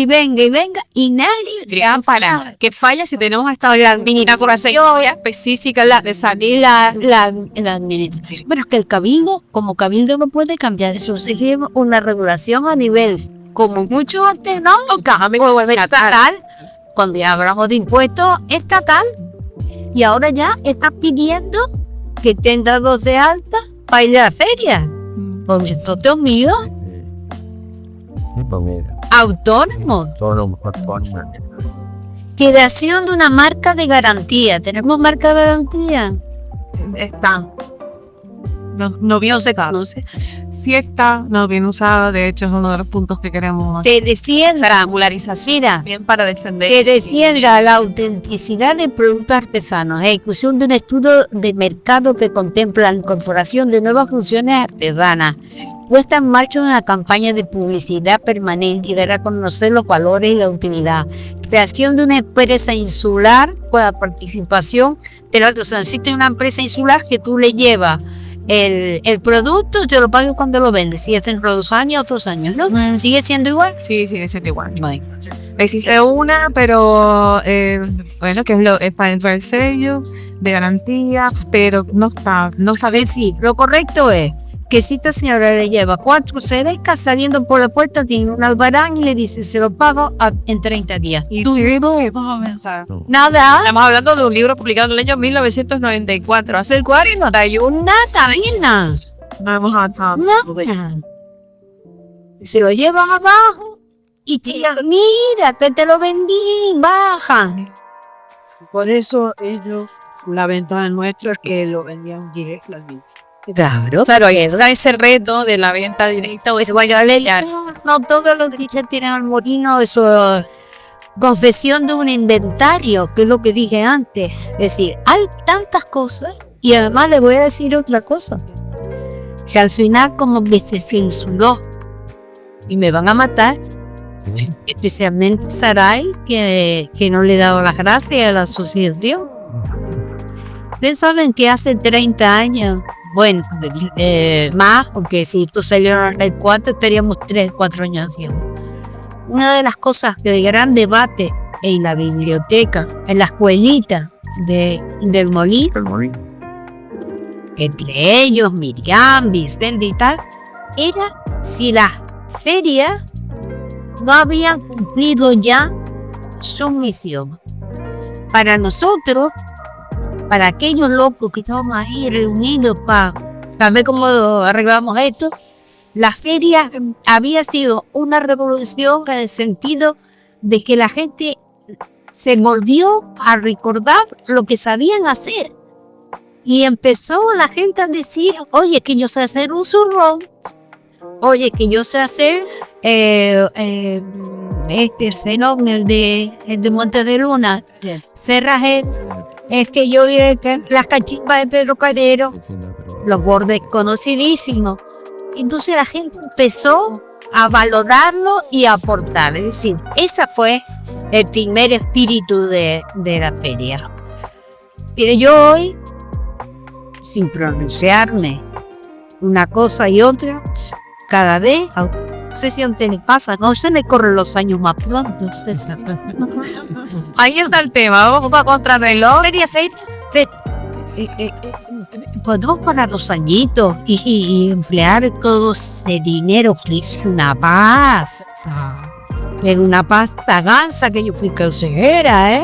venga, y nadie se ha parado. Que falla si tenemos hasta la administración específica de salir La administración. Pero es que el cabildo, como cabildo no puede cambiar eso, exige una regulación a nivel, como mucho antes, ¿no? Estatal, cuando ya hablamos de impuestos, estatal, y ahora ya está pidiendo que estén dados de alta para ir a la feria. Porque eso te mío, autónomos. Creación de una marca de garantía. ¿Tenemos marca de garantía? Está. No bien usada. No sé. Sí está, no bien usada. De hecho, es uno de los puntos que queremos. Te defienda la regularización. bien para defender. Que defienda la autenticidad de productos artesanos, ejecución de un estudio de mercado que contempla la incorporación de nuevas funciones artesanas, puesta en marcha una campaña de publicidad permanente y dar a conocer los valores y la utilidad, creación de una empresa insular con la participación de la otra. O sea, existe una empresa insular que tú le llevas el producto, te lo pagas cuando lo vendes, si es dentro de 2 años, 2 años, ¿no? ¿Sigue siendo igual? Sí, sigue siendo igual. Bueno. Existe una, pero bueno, que es para el sello de garantía, pero no está bien. Sí, lo correcto es que si esta señora le lleva 4 cerezas saliendo por la puerta, tiene un albarán y le dice, se lo pago en 30 días. Y tú, nada. Estamos hablando de un libro publicado en el año 1994, hace 41. Nada. No hemos avanzado. Nada. Se lo llevan abajo y te digan, mira, que te lo vendí, baja. Por eso ellos, la ventaja nuestra es que lo vendían directamente. Claro, ahí está ese reto de la venta directa. Pues bueno, no todos los que tienen al molino, eso confesión de un inventario, que es lo que dije antes. Es decir, hay tantas cosas y además le voy a decir otra cosa, que al final como que se censuró y me van a matar, especialmente Saray, que no le he dado las gracias a la asociación. Ustedes saben que hace 30 años, bueno, más, porque si esto salió en el 4, estaríamos 3, 4 años haciendo. Una de las cosas que de gran debate en la biblioteca, en la escuelita del Molino, entre ellos Miriam, Vicente y tal, era si las ferias no habían cumplido ya su misión. Para nosotros, para aquellos locos que estábamos ahí reunidos para ver cómo arreglamos esto, la feria había sido una revolución en el sentido de que la gente se volvió a recordar lo que sabían hacer. Y empezó la gente a decir, oye, que yo sé hacer un zurrón, oye, que yo sé hacer el cenón, el de Monte de Luna, Cerrajet, es que yo las cachimbas de Pedro Calero, los bordes conocidísimos. Entonces la gente empezó a valorarlo y a aportar. Es decir, ese fue el primer espíritu de la feria. Pero yo hoy, sin pronunciarme una cosa y otra, cada vez, no sé si a usted le pasa, no se le corren los años más pronto. Ahí está el tema, vamos a contrarreloj. Podemos pagar los añitos y emplear todo ese dinero que es una pasta. En una pasta gansa que yo fui consejera,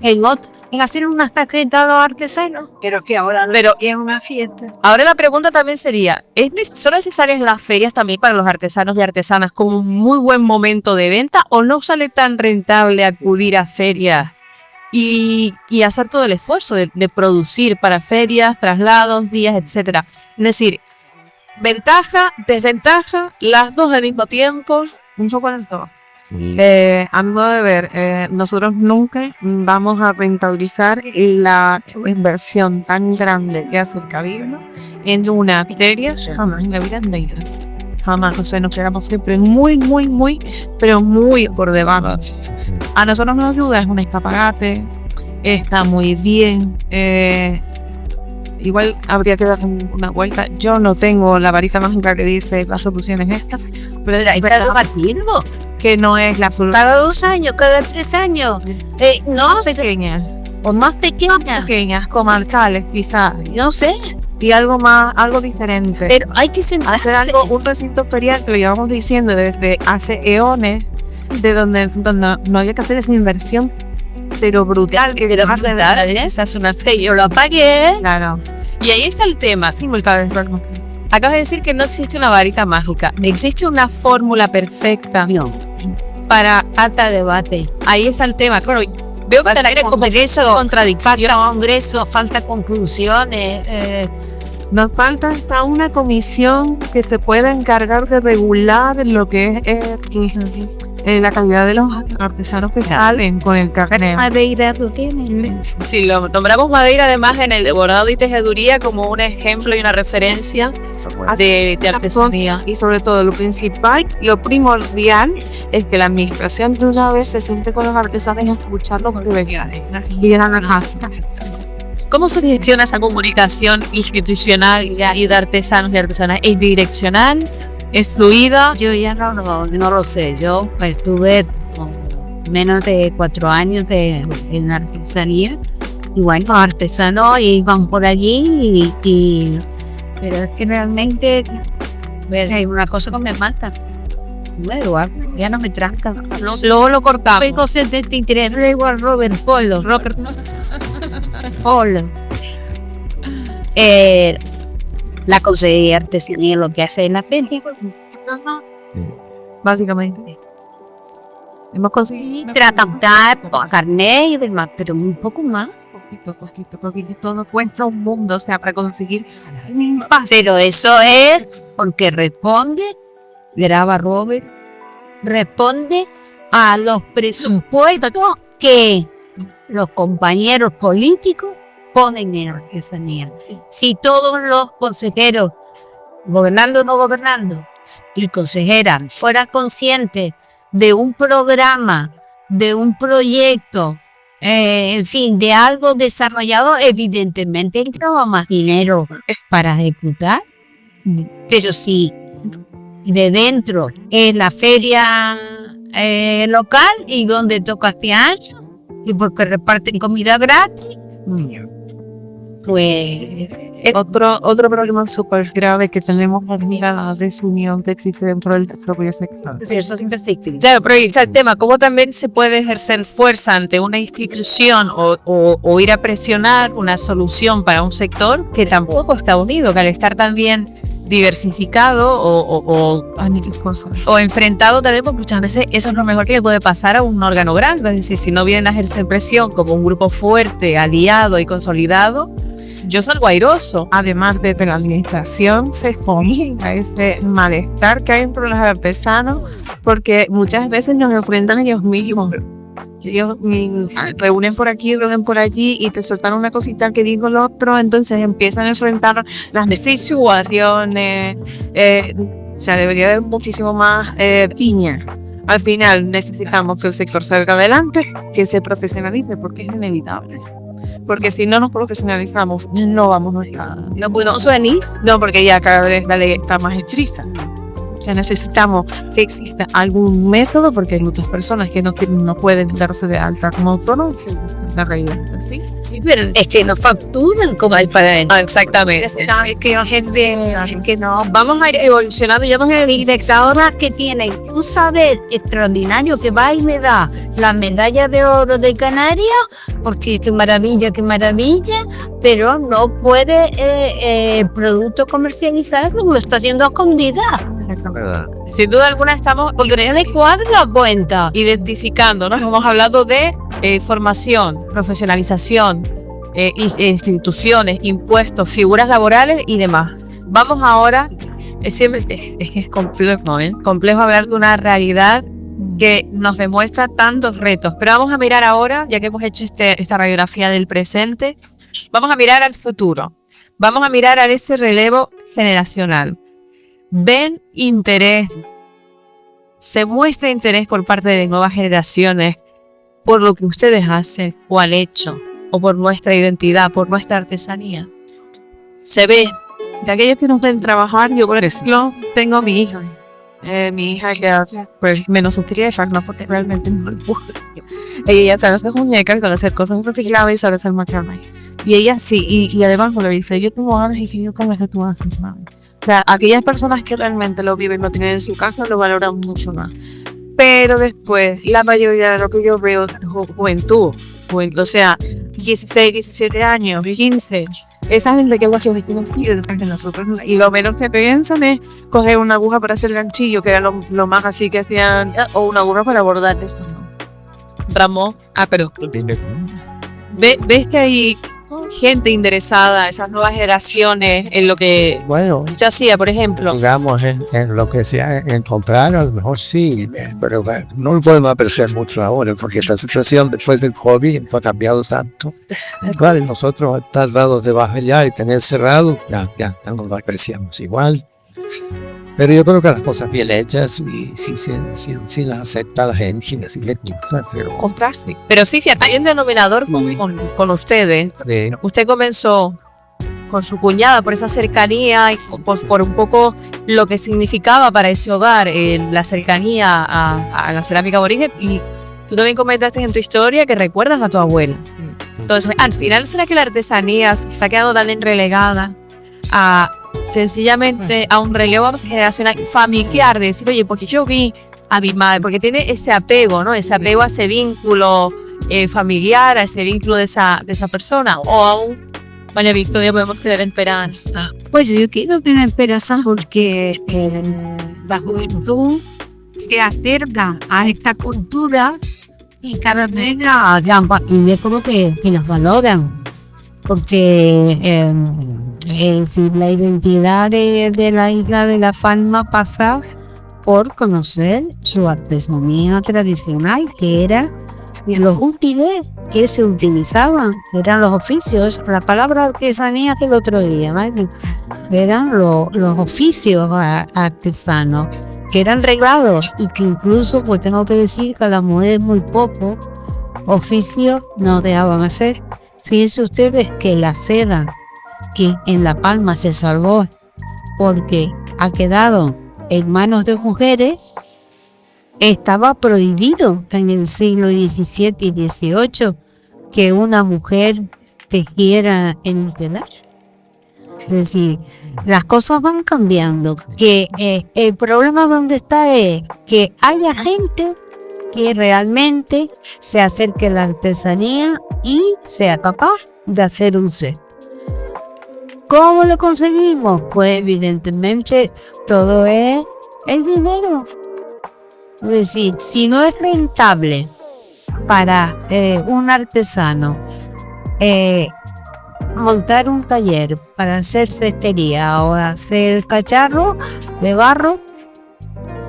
en hacer unas tarjetas a los artesanos. Pero que ahora es una fiesta. Ahora la pregunta también sería, ¿son necesarias las ferias también para los artesanos y artesanas como un muy buen momento de venta o no sale tan rentable acudir a ferias y hacer todo el esfuerzo de producir para ferias, traslados, días, etcétera? Es decir, ventaja, desventaja, las dos al mismo tiempo. Un poco de todo. A mi modo de ver, nosotros nunca vamos a rentabilizar la inversión tan grande que hace el cabildo en una feria, jamás en la vida negra. Jamás, o sea, nos quedamos siempre pero muy por debajo. A nosotros nos ayuda, es un escaparate, está muy bien. Igual habría que dar una vuelta. Yo no tengo la varita mágica que dice la solución es esta, pero Hay que debatirlo. que no es la solución. Cada 2 años, cada 3 años. No, Pequeñas, o más pequeña. pequeñas, comarcales quizás, No sé, y algo más, algo diferente. pero hay que sentarse. Hacer algo, un recinto ferial que lo llevamos diciendo desde hace eones, de donde no había que hacer esa inversión, pero brutal. De los resultados, hace una fe, yo lo pagué. Claro. Y ahí está el tema. Simultáneo. Acabas de decir que no existe una varita mágica. Existe una fórmula perfecta No, para... falta debate. Ahí está el tema. Claro, veo que Falta también es como congreso, contradicción. falta congreso, falta conclusiones. Nos falta hasta una comisión que se pueda encargar de regular lo que es la calidad de los artesanos que salen con el carnet. Madeira lo tiene. Sí, lo nombramos Madeira además en el bordado y tejeduría como un ejemplo y una referencia de artesanía. Y sobre todo lo principal, lo primordial es que la administración de una vez se siente con los artesanos a escucharlos y llegan a casa. ¿Cómo se gestiona esa comunicación institucional y de artesanos y artesanas? ¿Es bidireccional? ¿Es fluida? Yo ya no lo sé. Yo estuve con menos de 4 años en artesanía. Y bueno, los artesanos iban por allí pero es que realmente hay una cosa que me mata. Bueno, ya no me tranca. Luego lo cortamos. Tengo 73, luego a Robert Polo. Polo. La consejería artesanía lo que hace en la película. Básicamente. Hemos conseguido Tratar carnet y demás, pero un poco más. poquito, porque todo cuesta un mundo, o sea, para conseguir Pero eso es porque responde, graba Robert, responde a los presupuestos que los compañeros políticos ponen en artesanía. Si todos los consejeros, gobernando o no gobernando, y consejeras fueran conscientes de un programa, de un proyecto, en fin, de algo desarrollado, evidentemente entraba más dinero para ejecutar. Pero si de dentro es la feria local y donde toca este año, y porque reparten comida gratis, pues otro problema súper grave que tenemos es la desunión que existe dentro del propio sector. eso siempre existe. Claro, pero ahí está el tema, ¿cómo también se puede ejercer fuerza ante una institución o ir a presionar una solución para un sector que tampoco está unido, que al estar también diversificado o enfrentado también, pues muchas veces eso es lo mejor que le puede pasar a un órgano grande, es decir, si no vienen a ejercer presión como un grupo fuerte, aliado y consolidado, yo salgo airoso. Además de la administración, se fomenta ese malestar que hay entre los artesanos, porque muchas veces nos enfrentan ellos mismos. Ellos reúnen por aquí, reúnen por allí y te sueltan una cosita que digo el otro, entonces empiezan a enfrentar las situaciones. O sea, debería haber muchísimo más piña. Al final necesitamos que el sector salga adelante, que se profesionalice, porque es inevitable. Porque si no nos profesionalizamos, no vamos a nada. No podemos venir. No, porque ya cada vez la ley está más estricta. O sea, necesitamos que exista algún método, porque hay muchas personas que no pueden darse de alta como autónomos. La realidad, ¿sí? Pero es que no facturan como hay para eso. Exactamente. Es que la gente no. Vamos a ir evolucionando, ya vamos a ir Directoras que tienen un saber extraordinario que va y le da la medalla de oro de Canarias, porque es maravilla, pero no puede producto comercializar como lo está haciendo a escondida. Sin duda alguna estamos Porque no le cuadra la cuenta. identificando, ¿no? Hemos hablado de formación, profesionalización, instituciones, impuestos, figuras laborales y demás. Vamos ahora, es que es complejo, complejo hablar de una realidad que nos demuestra tantos retos. Pero vamos a mirar ahora, ya que hemos hecho esta radiografía del presente, vamos a mirar al futuro. Vamos a mirar a ese relevo generacional. ¿Ven interés? ¿Se muestra interés por parte de nuevas generaciones por lo que ustedes hacen o han hecho? ¿O por nuestra identidad, por nuestra artesanía? ¿Se ve? De aquellos que no pueden trabajar, yo por ejemplo tengo a mi hija. Mi hija ya pues menos sentiría de farma porque realmente no le gusta. Ella sabe hacer muñecas, sabe hacer cosas recicladas y sabe hacer macramé. Y ella sí, y además me lo dice, yo tengo ganas y si yo como es que tú haces, mami. O sea, aquellas personas que realmente lo viven, lo tienen en su casa, lo valoran mucho más. Pero después, la mayoría de lo que yo veo es juventud, o sea, 16, 17 años, 15. Esa gente que va a vestimos de nosotros, y lo menos que piensan es coger una aguja para hacer ganchillo, que era lo más así que hacían, o una aguja para bordar eso, ¿no? Ramón, pero ¿ves que hay gente interesada, esas nuevas generaciones, en lo que Bueno, yo hacía, por ejemplo? digamos, en lo que se ha encontrado, a lo mejor sí, pero no lo podemos apreciar mucho ahora, porque la situación después del COVID ha cambiado tanto. Claro, nosotros estar dados de baja ya y tener cerrado, ya no lo apreciamos igual. Pero yo creo que las cosas bien hechas, y si las acepta la gente, si les gusta, pero Comprarse. Pero fíjate, hay un denominador con ustedes. Usted comenzó con su cuñada por esa cercanía y por un poco lo que significaba para ese hogar la cercanía a la cerámica aborigen, y tú también comentaste en tu historia que recuerdas a tu abuela. Entonces, al final, ¿será que la artesanía se está quedando tan relegada a sencillamente a un relevo generacional familiar, de decir, oye, porque yo vi a mi madre, porque tiene ese apego, ¿no? Ese apego a ese vínculo familiar, a ese vínculo de esa persona? O aún, María Victoria, podemos tener esperanza. Pues yo quiero tener esperanza porque la juventud se acerca a esta cultura y cada vez y yo creo que las valoran, porque si la identidad de la isla de La Palma pasa por conocer su artesanía tradicional, que era los útiles que se utilizaban, eran los oficios. La palabra artesanía que el otro día, ¿vale? Eran los oficios artesanos, que eran reglados y que incluso, pues tengo que decir que a las mujeres muy poco oficios nos dejaban hacer. Fíjense ustedes que la seda, que en La Palma se salvó porque ha quedado en manos de mujeres, estaba prohibido en el siglo XVII y XVIII que una mujer tejiera en un telar. Es decir, las cosas van cambiando. Que el problema donde está es que haya gente que realmente se acerque a la artesanía y sea capaz de hacer un set. ¿Cómo lo conseguimos? Pues evidentemente todo es el dinero. Es decir, si no es rentable para un artesano montar un taller para hacer cestería o hacer cacharro de barro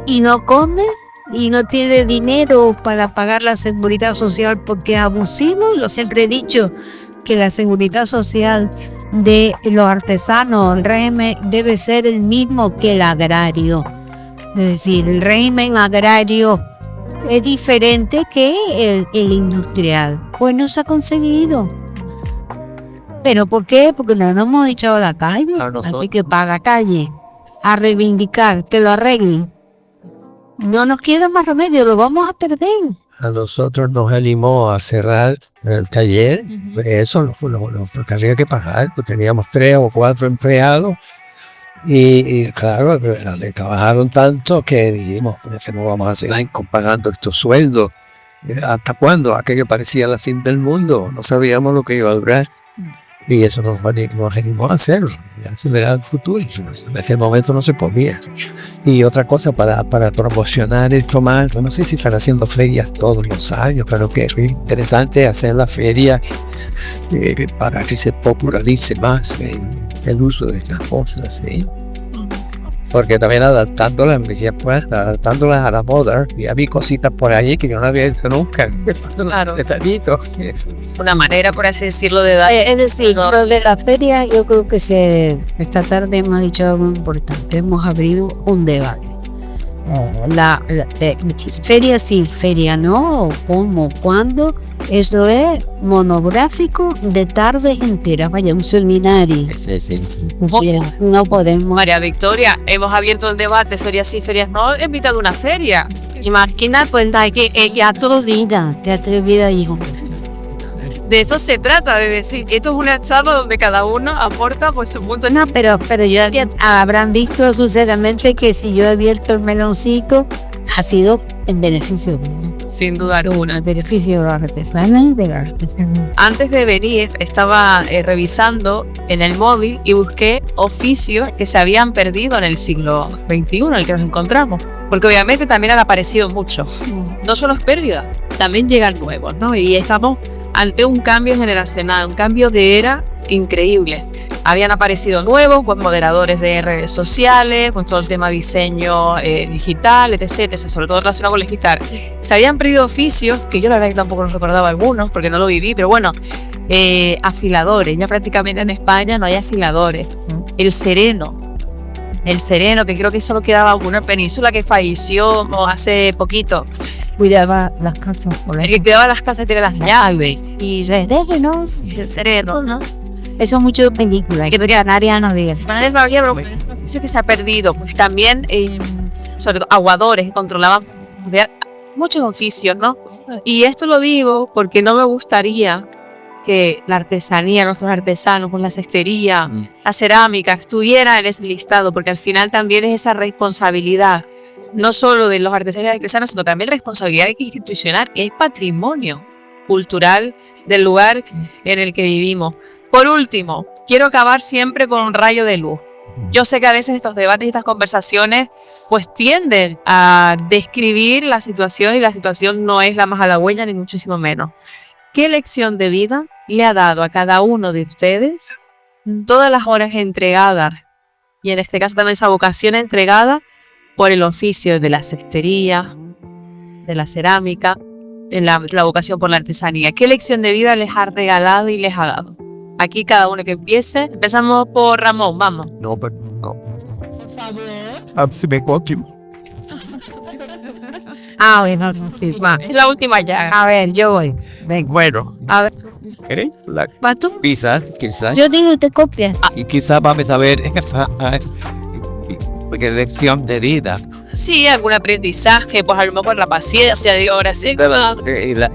y no come y no tiene dinero para pagar la seguridad social porque es abusivo, yo siempre he dicho que la seguridad social de los artesanos, el régimen debe ser el mismo que el agrario. Es decir, el régimen agrario es diferente que el industrial. Pues no se ha conseguido. ¿Pero por qué? Porque no nos hemos echado a la calle. Así que para la calle, a reivindicar, que lo arreglen. No nos queda más remedio, lo vamos a perder. a nosotros nos animó a cerrar el taller. Eso porque había que pagar, pues teníamos 3 o 4 empleados y claro, trabajaron tanto que dijimos, no vamos a seguir pagando estos sueldos. ¿Hasta cuándo? Aquello parecía la fin del mundo, no sabíamos lo que iba a durar. Y eso nos animó a hacerlo, a acelerar el futuro. En ese momento no se podía. Y otra cosa, para promocionar esto más, no sé si están haciendo ferias todos los años, pero que es interesante hacer la feria para que se popularice más el uso de estas cosas. ¿Sí? porque también adaptándolas, me decía, pues, adaptándolas a la moda, y había cositas por ahí que yo no había visto nunca. Claro. Detallitos. Una manera, por así decirlo, de dar. Es decir, lo de la feria, yo creo que esta tarde hemos dicho algo importante. Hemos abierto un debate. Feria sí, feria no, cómo, cuándo. Eso es monográfico de tardes enteras. Vaya, un seminario. Sí. No podemos. María Victoria, hemos abierto el debate, ferias sí, ferias no, he invitado a una feria. Imagina, pues, que ya todos vida, te atrevida, hijo. De eso se trata, de decir, esto es una charla donde cada uno aporta pues su punto. No, pero ya habrán visto sinceramente que si yo he abierto el meloncito, ha sido en beneficio de uno. Sin duda alguna. En beneficio de la artesana y de la artesanía. Antes de venir, estaba revisando en el móvil y busqué oficios que se habían perdido en el siglo XXI, en el que nos encontramos. Porque obviamente también han aparecido muchos. No solo es pérdida, también llegan nuevos, ¿no? Y estamos ante un cambio generacional, un cambio de era increíble. Habían aparecido nuevos, pues moderadores de redes sociales, con todo el tema diseño digital, etc., sobre todo relacionado con el digital. Se habían perdido oficios, que yo la verdad que tampoco los recordaba algunos, porque no lo viví, pero bueno, afiladores. Ya prácticamente en España no hay afiladores. El sereno, que creo que solo quedaba una península que falleció hace poquito. Cuidaba las casas. El que cuidaba las casas tiene las llaves. Y déjenos el sereno, ¿no? Eso es mucho de película. Hay que ver a Ariana no digas. Eso que se ha perdido. Pues también, sobre todo, aguadores que controlaban muchos oficios, ¿no? Y esto lo digo porque no me gustaría que la artesanía, nuestros artesanos, con la cestería, la cerámica, estuviera en ese listado, porque al final también es esa responsabilidad, no solo de los artesanos y artesanas, sino también responsabilidad institucional, y es patrimonio cultural del lugar en el que vivimos. Por último, quiero acabar siempre con un rayo de luz. Yo sé que a veces estos debates y estas conversaciones pues tienden a describir la situación, y la situación no es la más halagüeña ni muchísimo menos. ¿Qué lección de vida le ha dado a cada uno de ustedes todas las horas entregadas, y en este caso también esa vocación entregada por el oficio de la cestería, de la cerámica, en la vocación por la artesanía? ¿Qué lección de vida les ha regalado y les ha dado? Aquí cada uno que empiece. Empezamos por Ramón, vamos. No, pero no. Por favor. Bueno, sí, va. Es la última ya. A ver, yo voy. Venga. Bueno, A ver, ¿vas tú? quizás, Yo digo, te copias. y quizás vamos a ver qué lección de vida. Sí, algún aprendizaje, pues a lo mejor la paciencia, digo, ahora sí.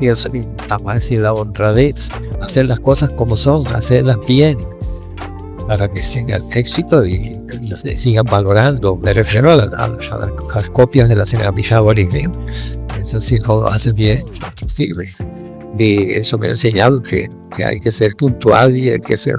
Y eso, vamos a decir la honradez, hacer las cosas como son, hacerlas bien, para que sigan éxito y se sigan valorando. Me refiero a las copias de la cerámica original. Eso sí lo hace bien, no sirve. Y eso me ha enseñado que hay que ser puntual y hay que ser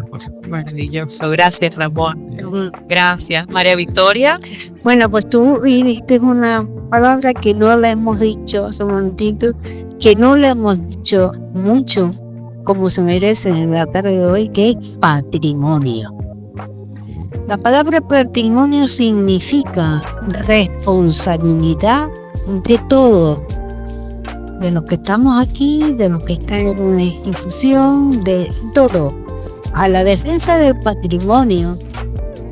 Maravilloso, gracias Ramón. Gracias. María Victoria. Bueno, pues tú dijiste una palabra que no la hemos dicho hace un momentito, que no le hemos dicho mucho como se merece en la tarde de hoy, que es patrimonio. La palabra patrimonio significa responsabilidad de todo, de los que estamos aquí, de los que están en una institución, de todo. A la defensa del patrimonio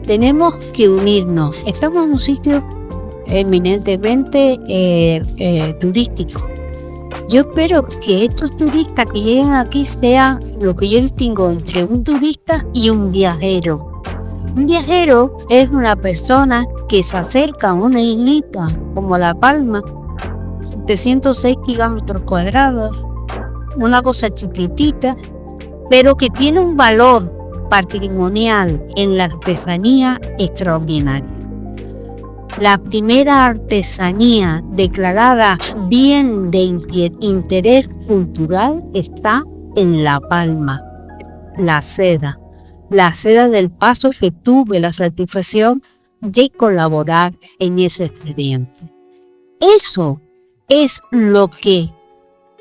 tenemos que unirnos. Estamos en un sitio eminentemente turístico. Yo espero que estos turistas que lleguen aquí sean lo que yo distingo entre un turista y un viajero. Un viajero es una persona que se acerca a una islita como La Palma, 706 kilómetros cuadrados, una cosa chiquitita, pero que tiene un valor patrimonial en la artesanía extraordinario. La primera artesanía declarada bien de interés cultural está en La Palma, la seda del Paso, que tuve la satisfacción de colaborar en ese expediente. Eso es lo que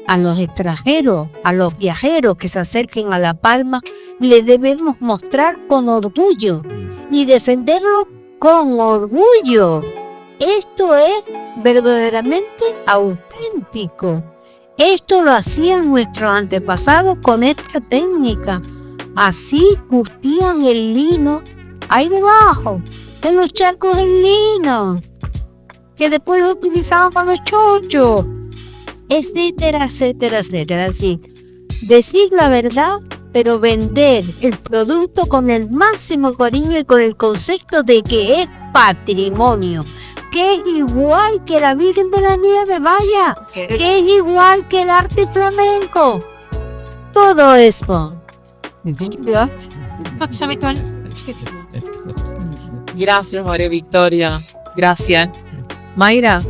a los extranjeros, a los viajeros que se acerquen a La Palma, le debemos mostrar con orgullo y defenderlo con orgullo. Esto es verdaderamente auténtico. Esto lo hacían nuestros antepasados con esta técnica. Así curtían el lino ahí debajo, en los charcos del lino, que después lo utilizaban para los chochos, etcétera, etcétera, etcétera. Así, decir la verdad, pero vender el producto con el máximo cariño y con el concepto de que es patrimonio, que es igual que la Virgen de la Nieve, vaya, que es igual que el arte flamenco. Todo eso. Gracias, María Victoria. Gracias. Mayra,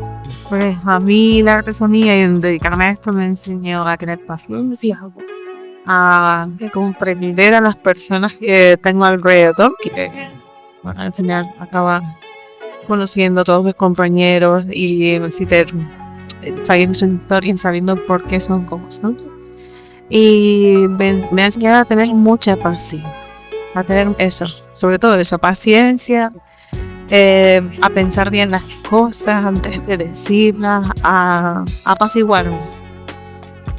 Pues a mí la artesanía y el dedicarme a esto me enseñó a tener paciencia, a comprender a las personas que tengo alrededor, que bueno, al final acaba conociendo a todos mis compañeros y sabiendo su historia, sabiendo por qué son como son. Y me ha enseñado a tener mucha paciencia, a tener eso, sobre todo eso, paciencia, a pensar bien las cosas antes de decirlas, a apaciguarme,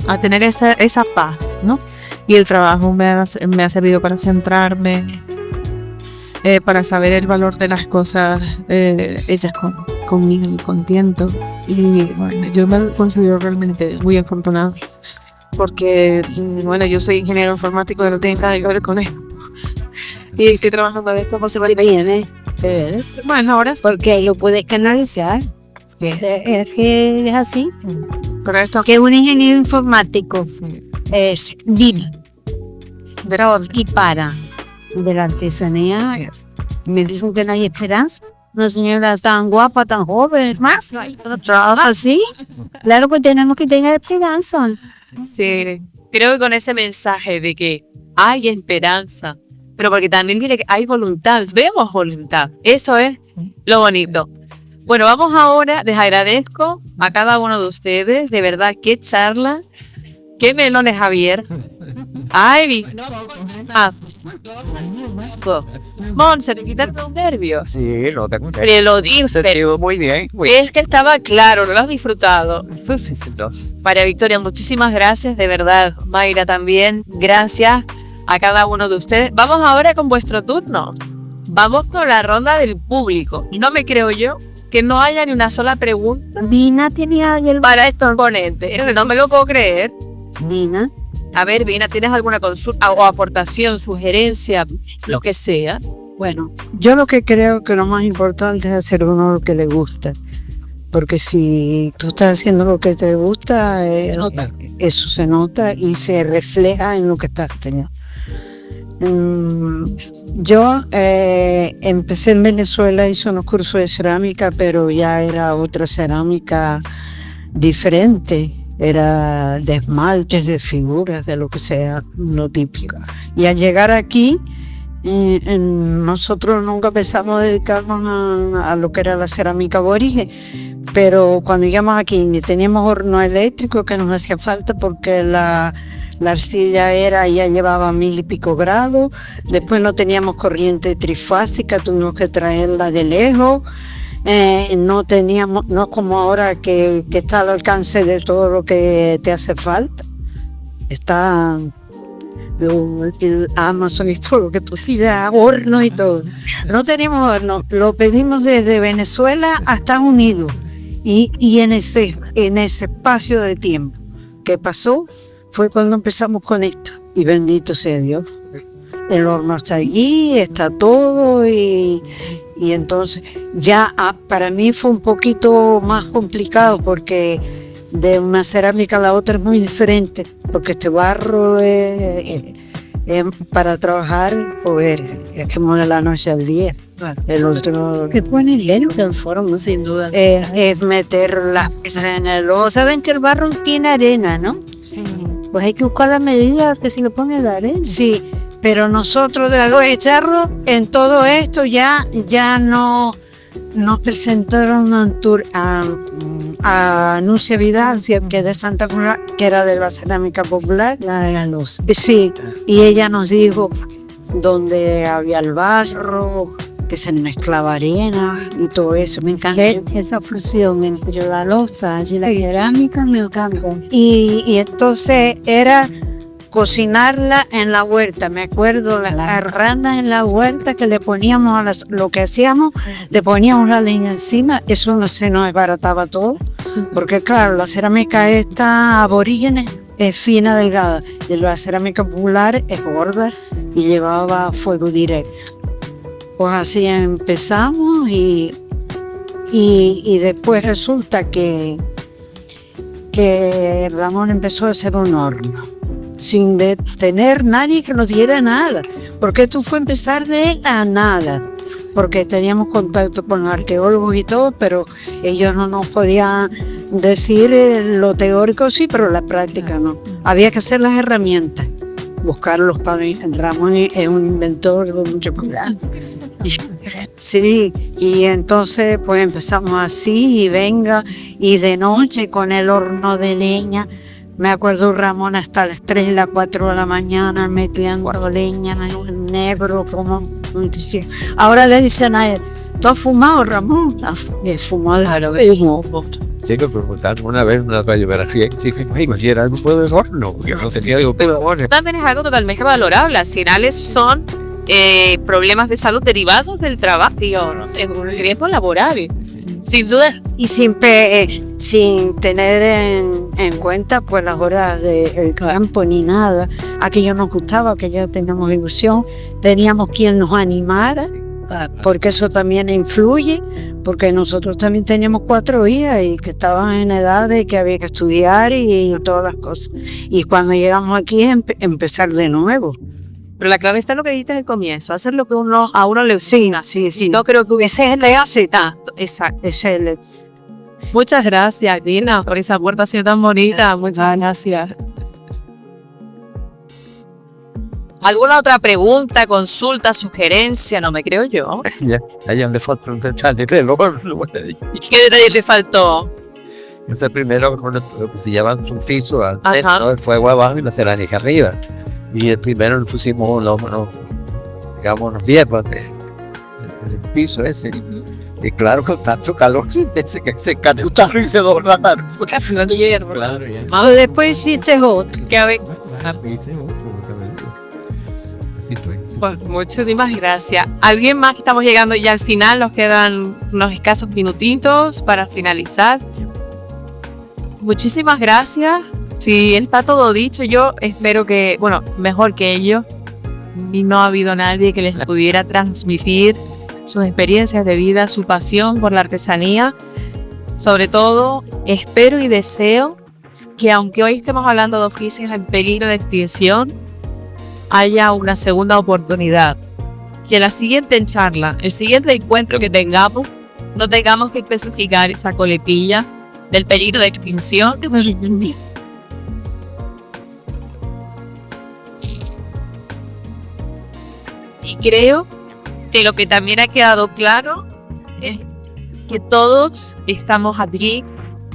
a tener esa paz, ¿no? Y el trabajo me ha servido para centrarme, para saber el valor de las cosas hechas conmigo y con tiento. Y bueno, yo me considero realmente muy afortunada porque, bueno, yo soy ingeniero informático y no tiene nada que ver con esto. Y estoy trabajando de esto Bien, bueno, ahora sí. porque lo puedes canalizar. Es que es así. Pero esto Que un ingeniero informático vive y para de la artesanía. Me dicen que no hay esperanza. Una señora tan guapa, tan joven, más, trabaja así. Claro que tenemos que tener esperanza. sí, creo que con ese mensaje de que hay esperanza, pero porque también tiene que hay voluntad, vemos voluntad. Eso es lo bonito. Bueno, vamos ahora, les agradezco a cada uno de ustedes, de verdad, qué charla, qué melones, Javier. Ay, Monse, te quitaron los nervios. Sí, lo tengo. Pero lo digo, pero Muy bien. es que estaba claro, lo has disfrutado. Sí. María Victoria, muchísimas gracias, de verdad. Mayra también, gracias a cada uno de ustedes. Vamos ahora con vuestro turno. Vamos con la ronda del público. No me creo yo que no haya ni una sola pregunta Dina tenía ayer. para estos ponentes. No me lo puedo creer. Dina. A ver, Vina, ¿tienes alguna consulta o aportación, sugerencia, lo que sea? Bueno, yo lo que creo que lo más importante es hacer uno lo que le gusta. Porque si tú estás haciendo lo que te gusta, eso se nota y se refleja en lo que estás teniendo. Yo empecé en Venezuela, hice unos cursos de cerámica, pero ya era otra cerámica diferente. Era de esmaltes, de figuras, de lo que sea, lo típico. Y al llegar aquí, nosotros nunca pensamos dedicarnos a lo que era la cerámica aborigen, pero cuando llegamos aquí teníamos horno eléctrico que nos hacía falta porque la arcilla ya llevaba 1000 y pico grados, después no teníamos corriente trifásica, tuvimos que traerla de lejos. No teníamos, no como ahora que está al alcance de todo lo que te hace falta. Está el Amazon y todo lo que tú pidas, horno y todo. No teníamos horno, lo pedimos desde Venezuela a Estados Unidos y en ese espacio de tiempo que pasó fue cuando empezamos con esto y bendito sea Dios. El horno está allí, está todo y entonces ya para mí fue un poquito más complicado porque de una cerámica a la otra es muy diferente, porque este barro para trabajar pues, es como de la noche al día. El otro que pone lento en forma, Sin duda. es meter las piezas en el otro. Saben que el barro tiene arena, ¿no? Sí. Pues hay que buscar la medida que se le pone la arena. Sí, pero nosotros de los echarros en todo esto ya no nos presentaron un tour a Nucia Vidal, que es de Santa Cruz, que era de la cerámica popular, la de la luz. Sí, y ella nos dijo dónde había el barro, que se mezclaba arena y todo eso. Me encanta. Esa fusión entre la loza y la cerámica me encanta. Y entonces era cocinarla en la huerta. Me acuerdo las carranas en la huerta que le poníamos lo que hacíamos, le poníamos la leña encima, eso no se nos desbarataba todo, porque claro, la cerámica esta aborígenes es fina, delgada, y la cerámica popular es gorda y llevaba fuego directo. Pues así empezamos y después resulta que Ramón empezó a hacer un horno sin tener nadie que nos diera nada, porque esto fue empezar de la nada, porque teníamos contacto con los arqueólogos y todo, pero ellos no nos podían decir lo teórico sí, pero la práctica no. Había que hacer las herramientas, buscarlos para mí. Ramón es un inventor de mucho cuidado. Sí, y entonces pues empezamos así y venga, y de noche con el horno de leña. Me acuerdo Ramón hasta las 3 y las 4 de la mañana metiendo leña en negro como... Ahora le dicen a él, ¿tú has fumado, Ramón? He fumado. Claro, Sí, que preguntar una vez una radiografía, sí, me hiciera algo de horno, yo no tenía algo, pero bueno. También es algo totalmente valorable. Al final son problemas de salud derivados del trabajo, es un riesgo laboral, sin duda. Y sin tener en cuenta pues las horas del campo ni nada. Aquello nos gustaba, aquello teníamos ilusión, teníamos quien nos animara, porque eso también influye, porque nosotros también teníamos 4 hijas y que estaban en edad de que había que estudiar y todas las cosas. Y cuando llegamos aquí empezar de nuevo. Pero la clave está en lo que dijiste al comienzo, hacer lo que a uno le gusta. Sí. No creo que hubiese le hace tanto. Exacto. Muchas gracias, Dina, por esa puerta así tan bonita. Muchas gracias. ¿Alguna otra pregunta, consulta, sugerencia? No me creo yo. Ya me falta un detalle, ¿Qué detalle le faltó? Ese primero, cuando se llevan un piso al centro, el fuego abajo y la cerámica arriba. Y el primero le pusimos digamos, unos 10 el piso ese. Y claro, con tanto calor, se cae un tarro y se dobla. Claro, después hiciste otro. Pues muchísimas gracias. ¿Alguien más? Que estamos llegando ya al final, nos quedan unos escasos minutitos para finalizar. Muchísimas gracias. Si está todo dicho, yo espero que, mejor que ellos, y no ha habido nadie que les pudiera transmitir sus experiencias de vida, su pasión por la artesanía. Sobre todo, espero y deseo que aunque hoy estemos hablando de oficios en peligro de extinción, haya una segunda oportunidad. Que la siguiente charla, el siguiente encuentro que tengamos, no tengamos que especificar esa coletilla del peligro de extinción. Y creo que lo que también ha quedado claro es que todos estamos aquí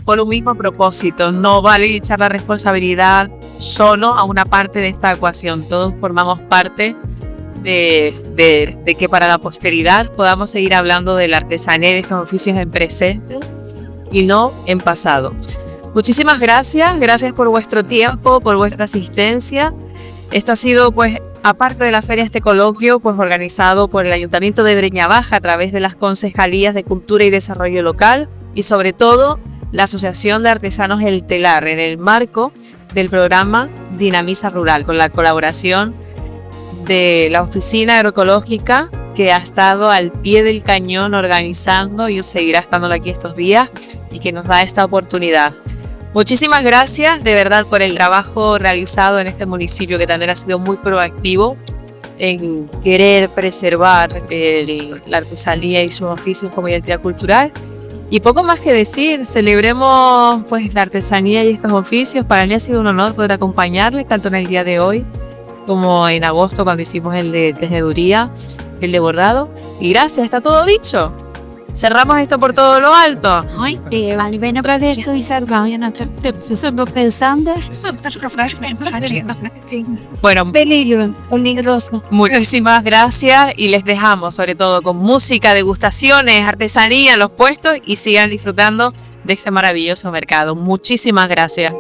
por un mismo propósito. No vale echar la responsabilidad solo a una parte de esta ecuación. Todos formamos parte de que para la posteridad podamos seguir hablando de la artesanía y de estos oficios en presente y no en pasado. Muchísimas gracias. Gracias por vuestro tiempo, por vuestra asistencia. Esto ha sido, aparte de la feria, este coloquio, organizado por el Ayuntamiento de Breña Baja a través de las Concejalías de Cultura y Desarrollo Local y sobre todo la Asociación de Artesanos El Telar, en el marco del programa Dinamiza Rural, con la colaboración de la Oficina Agroecológica, que ha estado al pie del cañón organizando y seguirá estando aquí estos días y que nos da esta oportunidad. Muchísimas gracias de verdad por el trabajo realizado en este municipio, que también ha sido muy proactivo en querer preservar la artesanía y sus oficios como identidad cultural. Y poco más que decir, celebremos la artesanía y estos oficios. Para mí ha sido un honor poder acompañarles tanto en el día de hoy como en agosto cuando hicimos el de tejeduría, el de bordado. Y gracias, está todo dicho. Cerramos esto por todo lo alto. Ay, vale, bueno, para esto y estoy pensando. Bueno, Peligro, peligroso. muchísimas gracias y les dejamos sobre todo con música, degustaciones, artesanía en los puestos y sigan disfrutando de este maravilloso mercado. Muchísimas gracias.